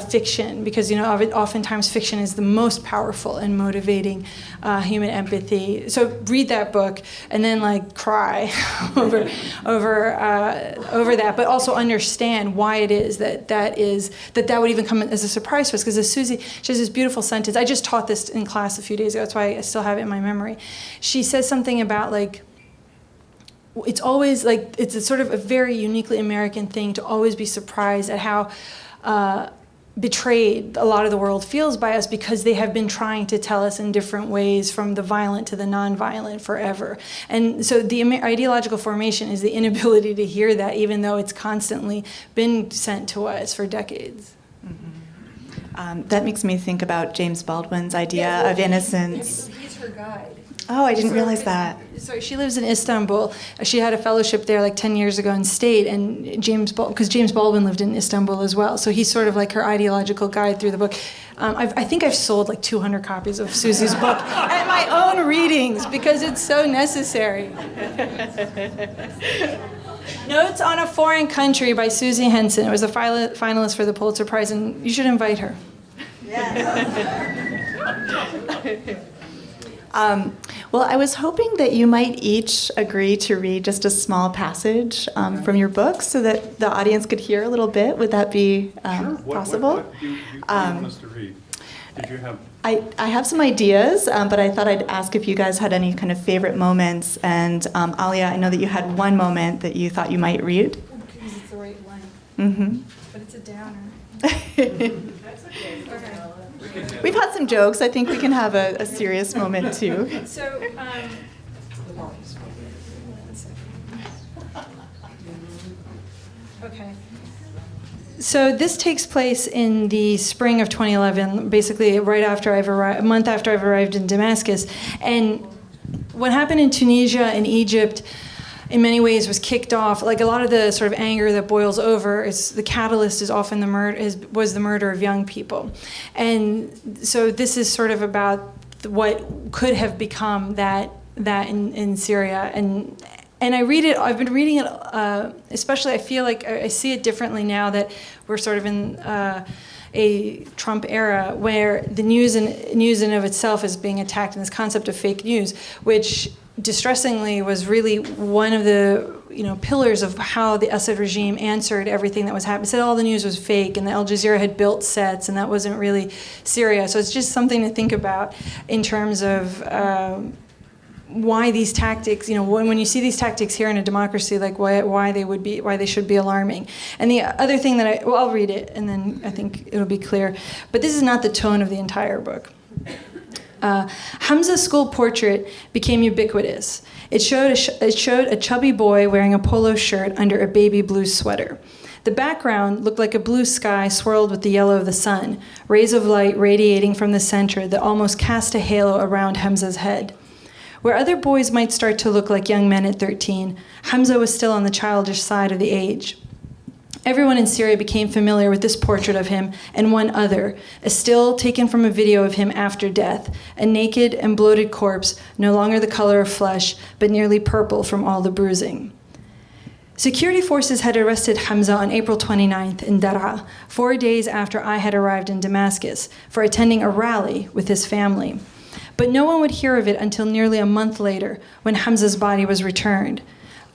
fiction, because oftentimes fiction is the most powerful and motivating human empathy. So read that book and then like cry over that, but also understand why it is that would even come as a surprise to us. Because Susie, she has this beautiful sentence. I just taught this in class a few days ago. That's why I still have it in my memory. She says something about like, it's always like, it's a sort of a very uniquely American thing to always be surprised at how betrayed a lot of the world feels by us, because they have been trying to tell us in different ways, from the violent to the nonviolent, forever. And so the ideological formation is the inability to hear that, even though it's constantly been sent to us for decades. That makes me think about James Baldwin's idea of innocence. He's her guide. Oh, I didn't realize that. So she lives in Istanbul. She had a fellowship there like 10 years ago and stayed. And because James Baldwin lived in Istanbul as well. So he's sort of like her ideological guide through the book. I think I've sold like 200 copies of Susie's book at my own readings, because it's so necessary. Notes on a Foreign Country by Susie Henson. It was a finalist for the Pulitzer Prize, and you should invite her. Well, I was hoping that you might each agree to read just a small passage from your book, so that the audience could hear a little bit. Would that be possible? What do you want us to read? Did you have? I have some ideas, but I thought I'd ask if you guys had any kind of favorite moments. And Alia, I know that you had one moment that you thought you might read. Because it's the right one. Mm-hmm. But it's a downer. That's okay. Okay. We've had some jokes. I think we can have a serious moment too. So, okay. So this takes place in the spring of 2011, basically right after I've arrived, a month after I've arrived in Damascus. And what happened in Tunisia and Egypt, in many ways, was kicked off. Like a lot of the sort of anger that boils over, is the catalyst is often was the murder of young people, and so this is sort of about what could have become that in Syria. And I read it. I've been reading it, especially. I feel like I see it differently now that we're sort of in a Trump era, where the news in of itself is being attacked, and this concept of fake news, which distressingly was really one of the pillars of how the Assad regime answered everything that was happening. It said all the news was fake, and the Al Jazeera had built sets, and that wasn't really Syria. So it's just something to think about in terms of why these tactics, when you see these tactics here in a democracy, like why they should be alarming. And the other thing that I'll read it, and then I think it'll be clear. But this is not the tone of the entire book. Hamza's school portrait became ubiquitous. It showed a chubby boy wearing a polo shirt under a baby blue sweater. The background looked like a blue sky swirled with the yellow of the sun, rays of light radiating from the center that almost cast a halo around Hamza's head. Where other boys might start to look like young men at 13, Hamza was still on the childish side of the age. Everyone in Syria became familiar with this portrait of him and one other, a still taken from a video of him after death, a naked and bloated corpse, no longer the color of flesh, but nearly purple from all the bruising. Security forces had arrested Hamza on April 29th in Daraa, 4 days after I had arrived in Damascus, for attending a rally with his family. But no one would hear of it until nearly a month later, when Hamza's body was returned.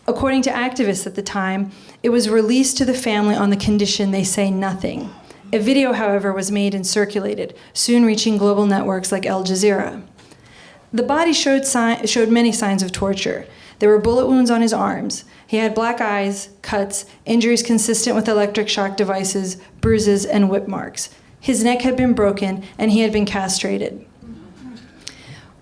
According to activists at the time, it was released to the family on the condition they say nothing. A video, however, was made and circulated, soon reaching global networks like Al Jazeera. The body showed many signs of torture. There were bullet wounds on his arms. He had black eyes, cuts, injuries consistent with electric shock devices, bruises, and whip marks. His neck had been broken, and he had been castrated.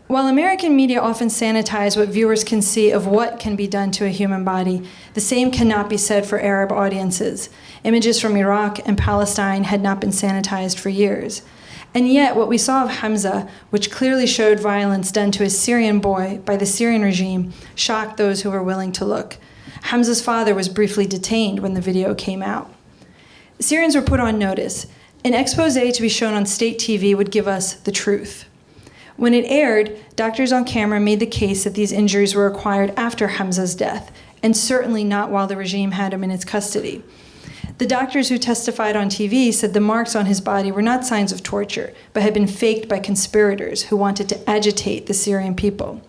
While American media often sanitize what viewers can see of what can be done to a human body, the same cannot be said for Arab audiences. Images from Iraq and Palestine had not been sanitized for years. And yet, what we saw of Hamza, which clearly showed violence done to a Syrian boy by the Syrian regime, shocked those who were willing to look. Hamza's father was briefly detained when the video came out. Syrians were put on notice. An expose to be shown on state TV would give us the truth. When it aired, doctors on camera made the case that these injuries were acquired after Hamza's death, and certainly not while the regime had him in its custody. The doctors who testified on TV said the marks on his body were not signs of torture, but had been faked by conspirators who wanted to agitate the Syrian people.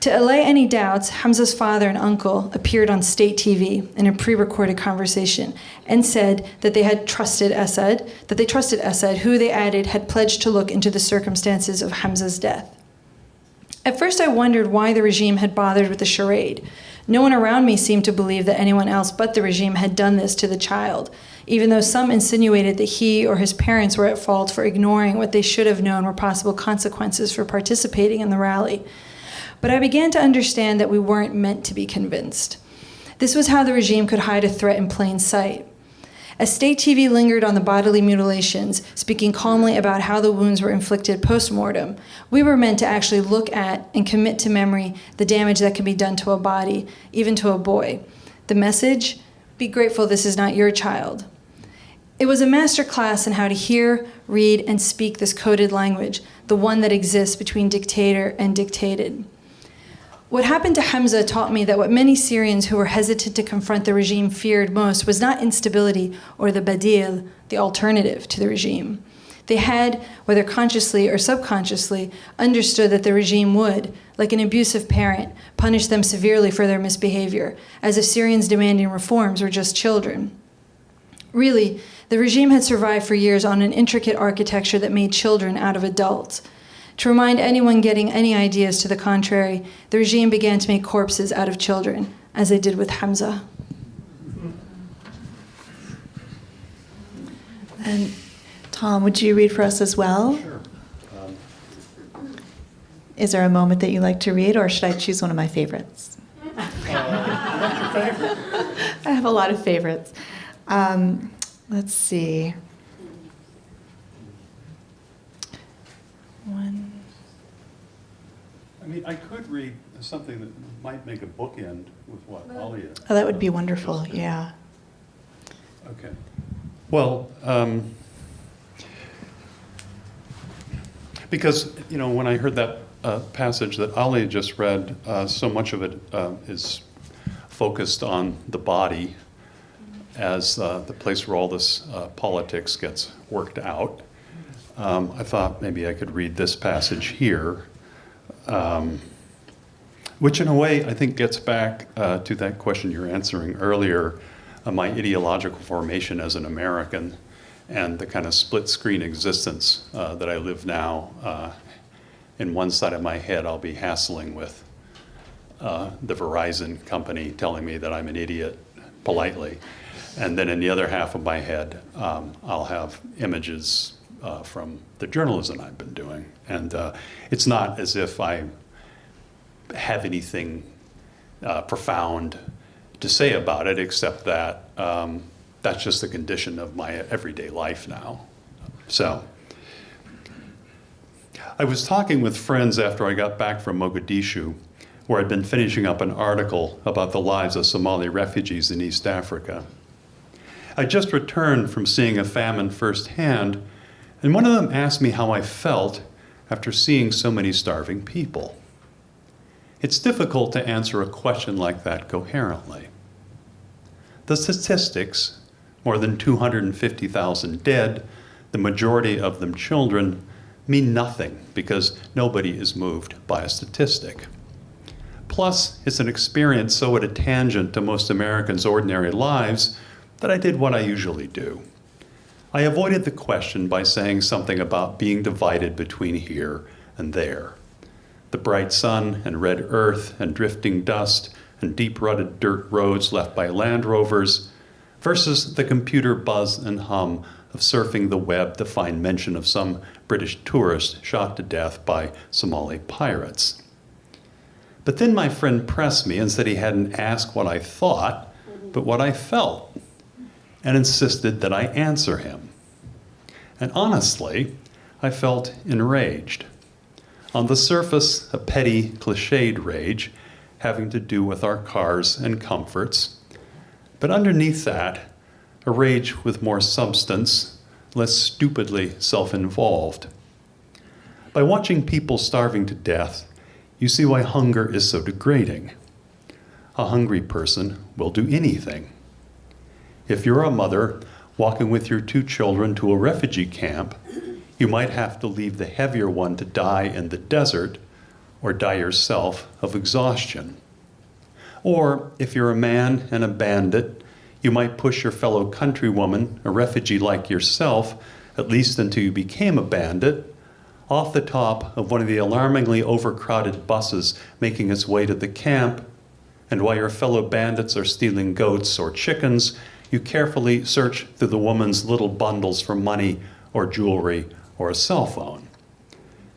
To allay any doubts, Hamza's father and uncle appeared on state TV in a pre-recorded conversation and said that they trusted Assad, who they added had pledged to look into the circumstances of Hamza's death. At first I wondered why the regime had bothered with the charade. No one around me seemed to believe that anyone else but the regime had done this to the child, even though some insinuated that he or his parents were at fault for ignoring what they should have known were possible consequences for participating in the rally. But I began to understand that we weren't meant to be convinced. This was how the regime could hide a threat in plain sight. As state TV lingered on the bodily mutilations, speaking calmly about how the wounds were inflicted post-mortem, we were meant to actually look at and commit to memory the damage that can be done to a body, even to a boy. The message? Be grateful this is not your child. It was a master class in how to hear, read, and speak this coded language, the one that exists between dictator and dictated. What happened to Hamza taught me that what many Syrians who were hesitant to confront the regime feared most was not instability or the badil, the alternative to the regime. They had, whether consciously or subconsciously, understood that the regime would, like an abusive parent, punish them severely for their misbehavior, as if Syrians demanding reforms were just children. Really, The regime had survived for years on an intricate architecture that made children out of adults. To remind anyone getting any ideas to the contrary, the regime began to make corpses out of children, as they did with Hamza. And Tom, would you read for us as well? Sure. Is there a moment that you like to read, or should I choose one of my favorites? I have a lot of favorites. Let's see. One. I mean, I could read something that might make a bookend with what Alia. Oh, that would be wonderful. Yeah. Okay. Well, because, you know, when I heard that passage that Alia just read, so much of it is focused on the body as the place where all this politics gets worked out. I thought maybe I could read this passage here, which in a way I think gets back to that question you were answering earlier, my ideological formation as an American and the kind of split-screen existence that I live now. In one side of my head, I'll be hassling with the Verizon company telling me that I'm an idiot politely. And then in the other half of my head, I'll have images from the journalism I've been doing. And it's not as if I have anything profound to say about it, except that that's just the condition of my everyday life now. So I was talking with friends after I got back from Mogadishu, where I'd been finishing up an article about the lives of Somali refugees in East Africa. I just returned from seeing a famine firsthand, and one of them asked me how I felt after seeing so many starving people. It's difficult to answer a question like that coherently. The statistics, more than 250,000 dead, the majority of them children, mean nothing because nobody is moved by a statistic. Plus, it's an experience so at a tangent to most Americans' ordinary lives that I did what I usually do. I avoided the question by saying something about being divided between here and there. The bright sun and red earth and drifting dust and deep-rutted dirt roads left by Land Rovers versus the computer buzz and hum of surfing the web to find mention of some British tourist shot to death by Somali pirates. But then my friend pressed me and said he hadn't asked what I thought, but what I felt, and insisted that I answer him. And honestly, I felt enraged. On the surface, a petty, cliched rage having to do with our cars and comforts, but underneath that, a rage with more substance, less stupidly self-involved. By watching people starving to death, you see why hunger is so degrading. A hungry person will do anything. If you're a mother walking with your 2 children to a refugee camp, you might have to leave the heavier one to die in the desert or die yourself of exhaustion. Or if you're a man and a bandit, you might push your fellow countrywoman, a refugee like yourself, at least until you became a bandit, off the top of one of the alarmingly overcrowded buses making its way to the camp, and while your fellow bandits are stealing goats or chickens, you carefully search through the woman's little bundles for money or jewelry or a cell phone.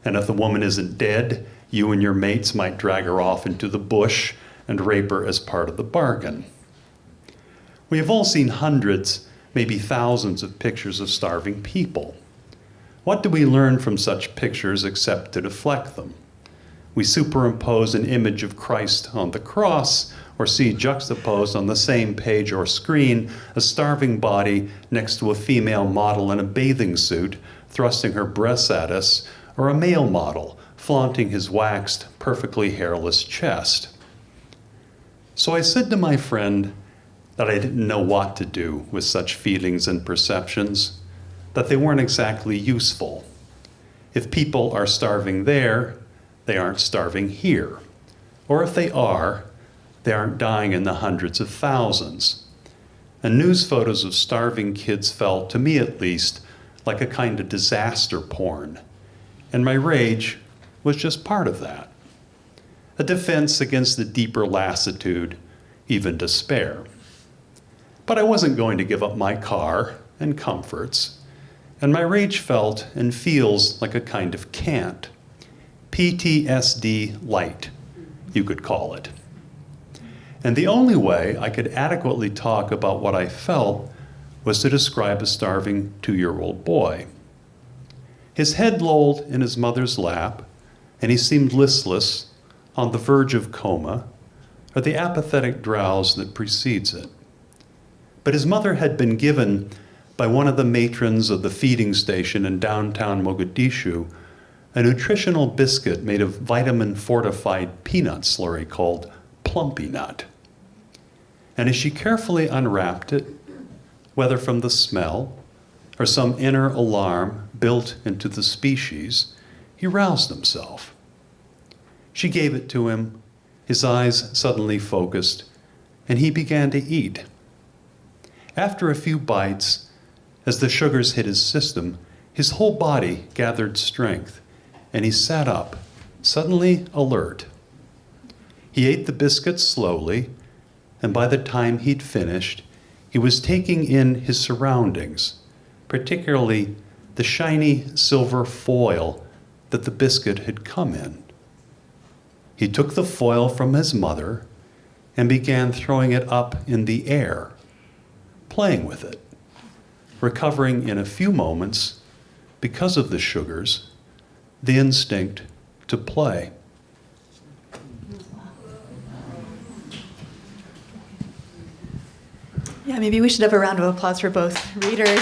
And if the woman isn't dead, you and your mates might drag her off into the bush and rape her as part of the bargain. We have all seen hundreds, maybe thousands of pictures of starving people. What do we learn from such pictures except to deflect them? We superimpose an image of Christ on the cross, or see juxtaposed on the same page or screen a starving body next to a female model in a bathing suit thrusting her breasts at us, or a male model flaunting his waxed, perfectly hairless chest. So I said to my friend that I didn't know what to do with such feelings and perceptions, that they weren't exactly useful. If people are starving there, they aren't starving here. Or if they aren't dying in the hundreds of thousands. and news photos of starving kids felt, to me at least, like a kind of disaster porn. And my rage was just part of that. A defense against the deeper lassitude, even despair. But I wasn't going to give up my car and comforts, and my rage felt and feels like a kind of cant. PTSD light, you could call it. And the only way I could adequately talk about what I felt was to describe a starving 2-year-old boy. His head lolled in his mother's lap, and he seemed listless, on the verge of coma, or the apathetic drowse that precedes it. But his mother had been given by one of the matrons of the feeding station in downtown Mogadishu a nutritional biscuit made of vitamin-fortified peanut slurry called Plumpy Nut. And as she carefully unwrapped it, whether from the smell or some inner alarm built into the species, he roused himself. She gave it to him, his eyes suddenly focused, and he began to eat. After a few bites, as the sugars hit his system, his whole body gathered strength, and he sat up, suddenly alert. He ate the biscuit slowly, and by the time he'd finished, he was taking in his surroundings, particularly the shiny silver foil that the biscuit had come in. He took the foil from his mother and began throwing it up in the air, playing with it, recovering in a few moments, because of the sugars, the instinct to play. Yeah, maybe we should have a round of applause for both readers.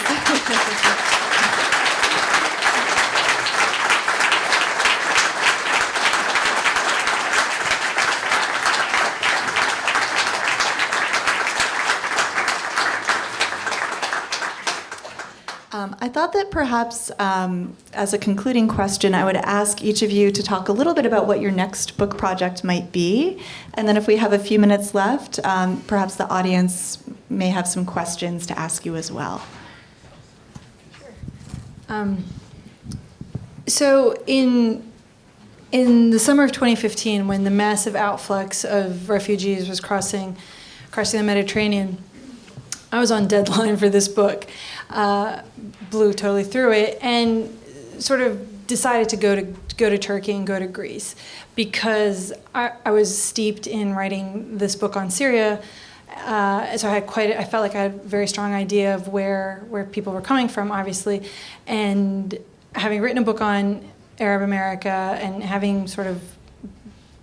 I thought that perhaps as a concluding question, I would ask each of you to talk a little bit about what your next book project might be. And then if we have a few minutes left, perhaps the audience may have some questions to ask you as well. So in the summer of 2015, when the massive outflux of refugees was crossing the Mediterranean, I was on deadline for this book, blew totally through it, and sort of decided to go to Turkey and go to Greece because I was steeped in writing this book on Syria. So I felt like I had a very strong idea of where people were coming from, obviously, and having written a book on Arab America and having sort of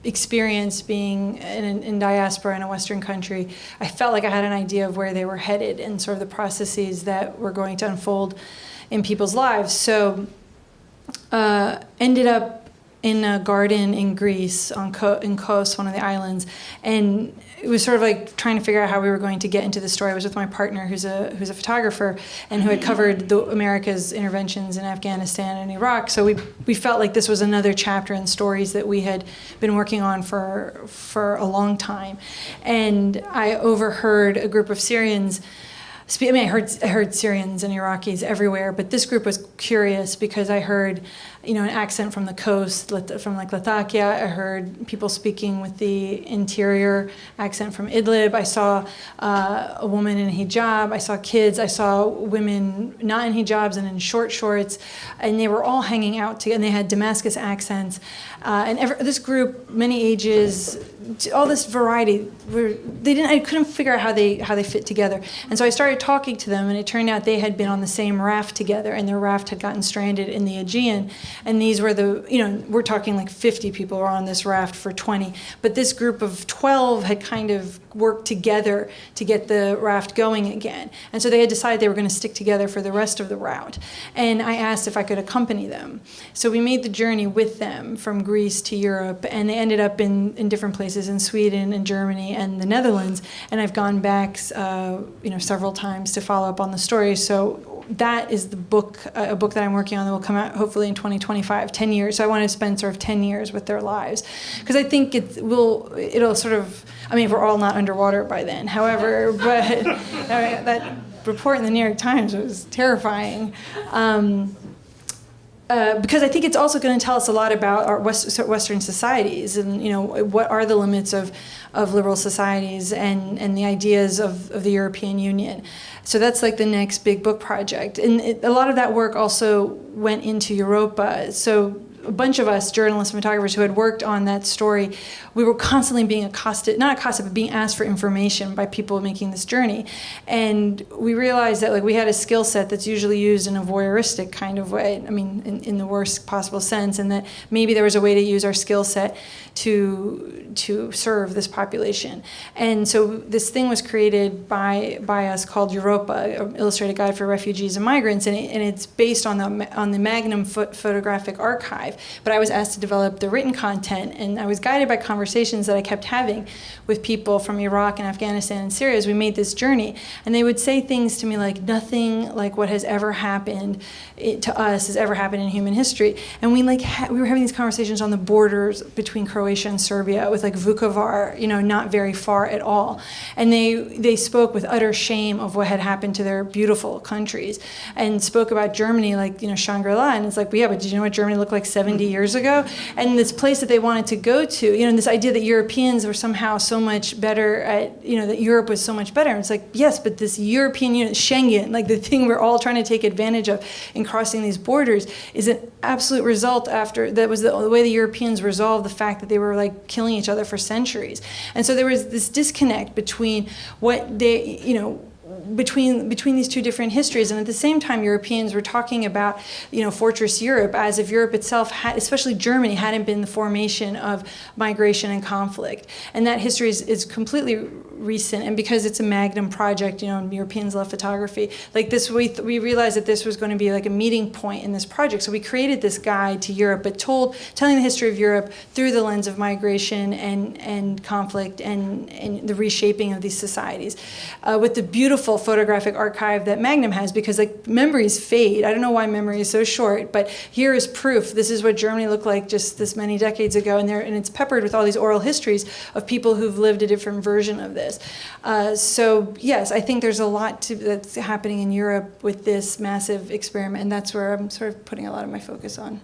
experience being in diaspora in a Western country, I felt like I had an idea of where they were headed and sort of the processes that were going to unfold in people's lives. So ended up in a garden in Greece in Kos, one of the islands, and it was sort of like trying to figure out how we were going to get into the story. I was with my partner, who's a photographer, and who had covered America's interventions in Afghanistan and Iraq. So we felt like this was another chapter in stories that we had been working on for a long time. And I overheard a group of Syrians. I heard Syrians and Iraqis everywhere, but this group was curious because I heard, an accent from the coast, from like Latakia. I heard people speaking with the interior accent from Idlib. I saw a woman in a hijab. I saw kids. I saw women not in hijabs and in short shorts, and they were all hanging out together. And they had Damascus accents, this group, many ages, all this variety. I couldn't figure out how they fit together, and so I started talking to them, and it turned out they had been on the same raft together, and their raft had gotten stranded in the Aegean, and these were we're talking like 50 people were on this raft for 20, but this group of 12 had kind of worked together to get the raft going again, and so they had decided they were going to stick together for the rest of the route, and I asked if I could accompany them. So we made the journey with them from Greece to Europe, and they ended up in different places in Sweden and Germany and the Netherlands, and I've gone back several times times to follow up on the story. So that is the book, a book that I'm working on that will come out hopefully in 2025, 10 years. So I want to spend sort of 10 years with their lives. Because I think it'll sort of, I mean, we're all not underwater by then. However, but that report in the New York Times was terrifying. Because I think it's also going to tell us a lot about our Western societies, and what are the limits of liberal societies and the ideas of the European Union. So that's like the next big book project, and a lot of that work also went into Europa. So a bunch of us, journalists and photographers who had worked on that story, we were constantly being not accosted, but being asked for information by people making this journey. And we realized that we had a skill set that's usually used in a voyeuristic kind of way, I mean, in the worst possible sense, and that maybe there was a way to use our skill set to serve this population. And so this thing was created by us called Europa, an illustrated guide for refugees and migrants, and it's based on the Magnum photographic archive. But I was asked to develop the written content, and I was guided by conversations that I kept having with people from Iraq and Afghanistan and Syria as we made this journey. And they would say things to me like, nothing like what has ever happened to us has ever happened in human history. And we were having these conversations on the borders between Croatia and Serbia with Vukovar, not very far at all. And they spoke with utter shame of what had happened to their beautiful countries, and spoke about Germany Shangri-La. And it's like, well, yeah, but did you know what Germany looked like 70 years ago? And this place that they wanted to go to, and this idea that Europeans were somehow so much better at, that Europe was so much better. And it's like, yes, but this European Union, Schengen, the thing we're all trying to take advantage of in crossing these borders, is an absolute result that was the way the Europeans resolved the fact that they were killing each other for centuries. And so there was this disconnect between what they, between these two different histories. And at the same time, Europeans were talking about, Fortress Europe, as if Europe itself, especially Germany, hadn't been the formation of migration and conflict. And that history is completely recent. And because it's a magnum project, Europeans love photography, we realized that this was going to be a meeting point in this project. So we created this guide to Europe, but telling the history of Europe through the lens of migration and conflict and the reshaping of these societies, with the beautiful photographic archive that Magnum has, because memories fade. I don't know why memory is so short, but here is proof. This is what Germany looked like just this many decades ago, and it's peppered with all these oral histories of people who've lived a different version of this. So yes, I think there's a lot that's happening in Europe with this massive experiment, and that's where I'm sort of putting a lot of my focus on.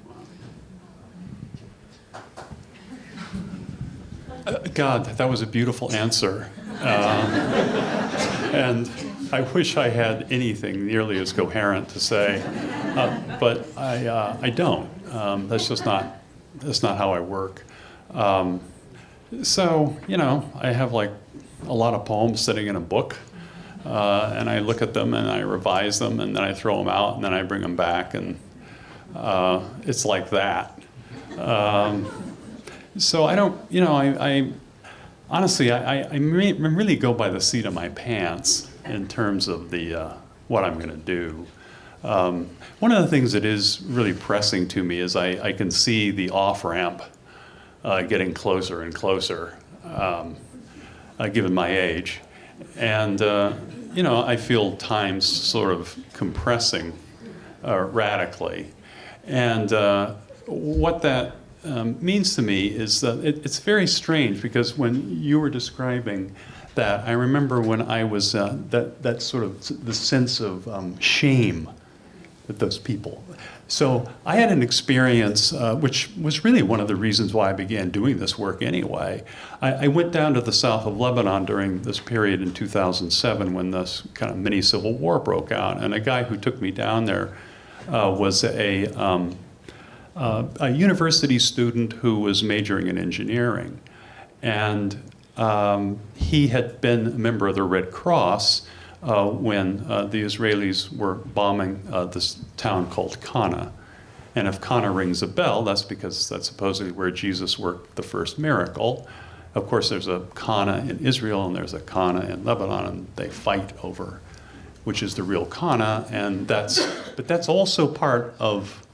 God, that was a beautiful answer. And I wish I had anything nearly as coherent to say, but I don't. That's not how I work. So, I have a lot of poems sitting in a book, and I look at them and I revise them, and then I throw them out, and then I bring them back, and it's like that. So I don't, I honestly, I really go by the seat of my pants in terms of what I'm going to do. One of the things that is really pressing to me is I can see the off-ramp getting closer and closer, given my age. And, I feel time's sort of compressing radically. And what that means to me is that it's very strange, because when you were describing that, I remember when I was, that sort of the sense of shame with those people. So I had an experience, which was really one of the reasons why I began doing this work anyway. I went down to the south of Lebanon during this period in 2007 when this kind of mini civil war broke out, and a guy who took me down there was a university student who was majoring in engineering. And he had been a member of the Red Cross when the Israelis were bombing this town called Kana. And if Kana rings a bell, that's because that's supposedly where Jesus worked the first miracle. Of course, there's a Kana in Israel and there's a Kana in Lebanon, and they fight over which is the real Kana. And but that's also part of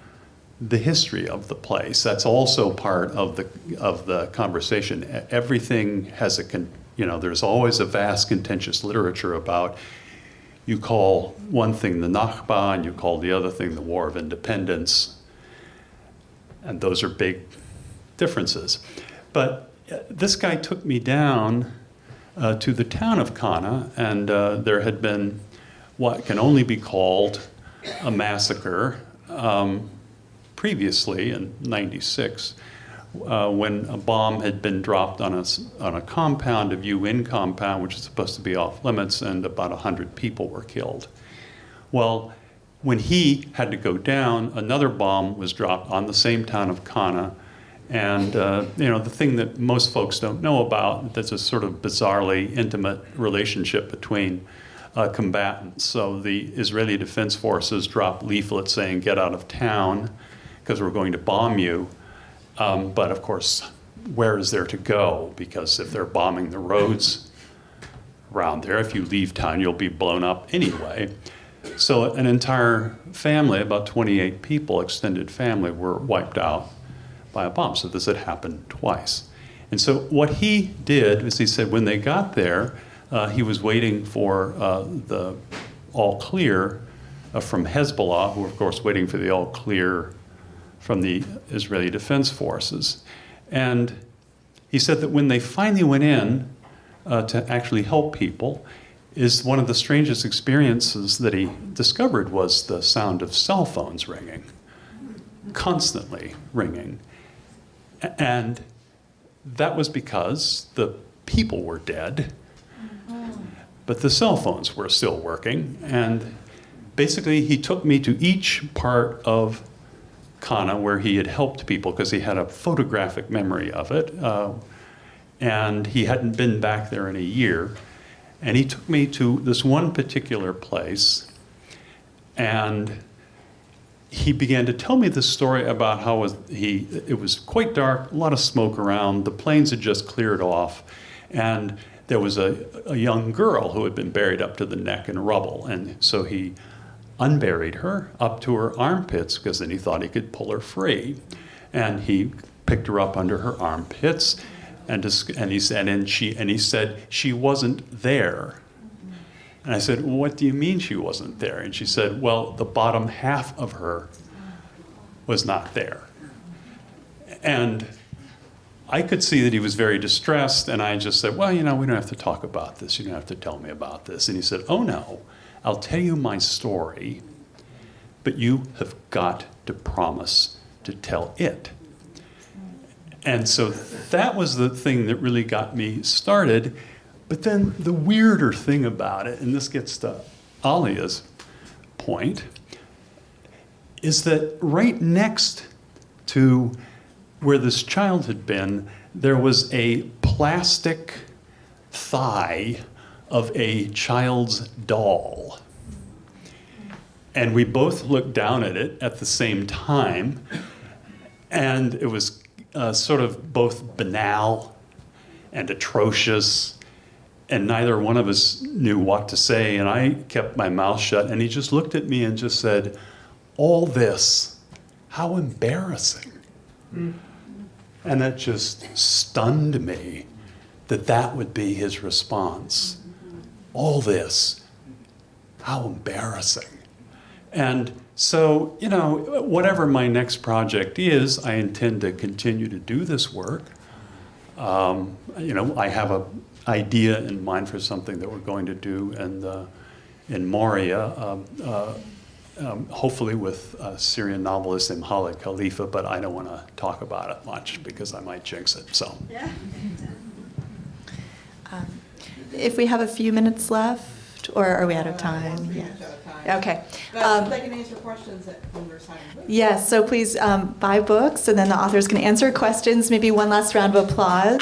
the history of the place. That's also part of the conversation. Everything has there's always a vast contentious literature about you call one thing the Nakba, and you call the other thing the War of Independence. And those are big differences. But this guy took me down to the town of Kana, and there had been what can only be called a massacre previously in '96, when a bomb had been dropped on a compound, a UN compound, which is supposed to be off limits, and about 100 people were killed. Well, when he had to go down, another bomb was dropped on the same town of Kana. And the thing that most folks don't know about, that's a sort of bizarrely intimate relationship between combatants. So the Israeli Defense Forces dropped leaflets saying, "Get out of town, because we're going to bomb you." But of course, where is there to go? Because if they're bombing the roads around there, if you leave town, you'll be blown up anyway. So an entire family, about 28 people, extended family, were wiped out by a bomb. So this had happened twice. And so what he did is he said when they got there, he was waiting for the all clear from Hezbollah, who were of course waiting for the all clear from the Israeli Defense Forces. And he said that when they finally went in to actually help people, is one of the strangest experiences that he discovered was the sound of cell phones ringing, constantly ringing. And that was because the people were dead, but the cell phones were still working. And basically, he took me to each part of Kana where he had helped people, because he had a photographic memory of it. And he hadn't been back there in a year. And he took me to this one particular place, and he began to tell me this story about how it was quite dark, a lot of smoke around, the planes had just cleared off, and there was a young girl who had been buried up to the neck in rubble. And so he unburied her up to her armpits, because then he thought he could pull her free. And he picked her up under her armpits, and he said she wasn't there. And I said, well, what do you mean she wasn't there? And she said, well, the bottom half of her was not there. And I could see that he was very distressed, and I just said, well, we don't have to talk about this. You don't have to tell me about this. And he said, oh no, I'll tell you my story, but you have got to promise to tell it. And so that was the thing that really got me started. But then the weirder thing about it, and this gets to Alia's point, is that right next to where this child had been, there was a plastic thigh of a child's doll. And we both looked down at it at the same time, and it was sort of both banal and atrocious, and neither one of us knew what to say, and I kept my mouth shut, and he just looked at me and just said, all this, how embarrassing. And that just stunned me that would be his response. All this, how embarrassing. And so, whatever my next project is, I intend to continue to do this work. I have an idea in mind for something that we're going to do in Moria, hopefully with Syrian novelist Imhalik Khalifa, but I don't want to talk about it much because I might jinx it. So, yeah. If we have a few minutes left, or are we out of time? Yeah. Okay. But they can answer questions when we're signing books. Yes, so please buy books, and then the authors can answer questions. Maybe one last round of applause.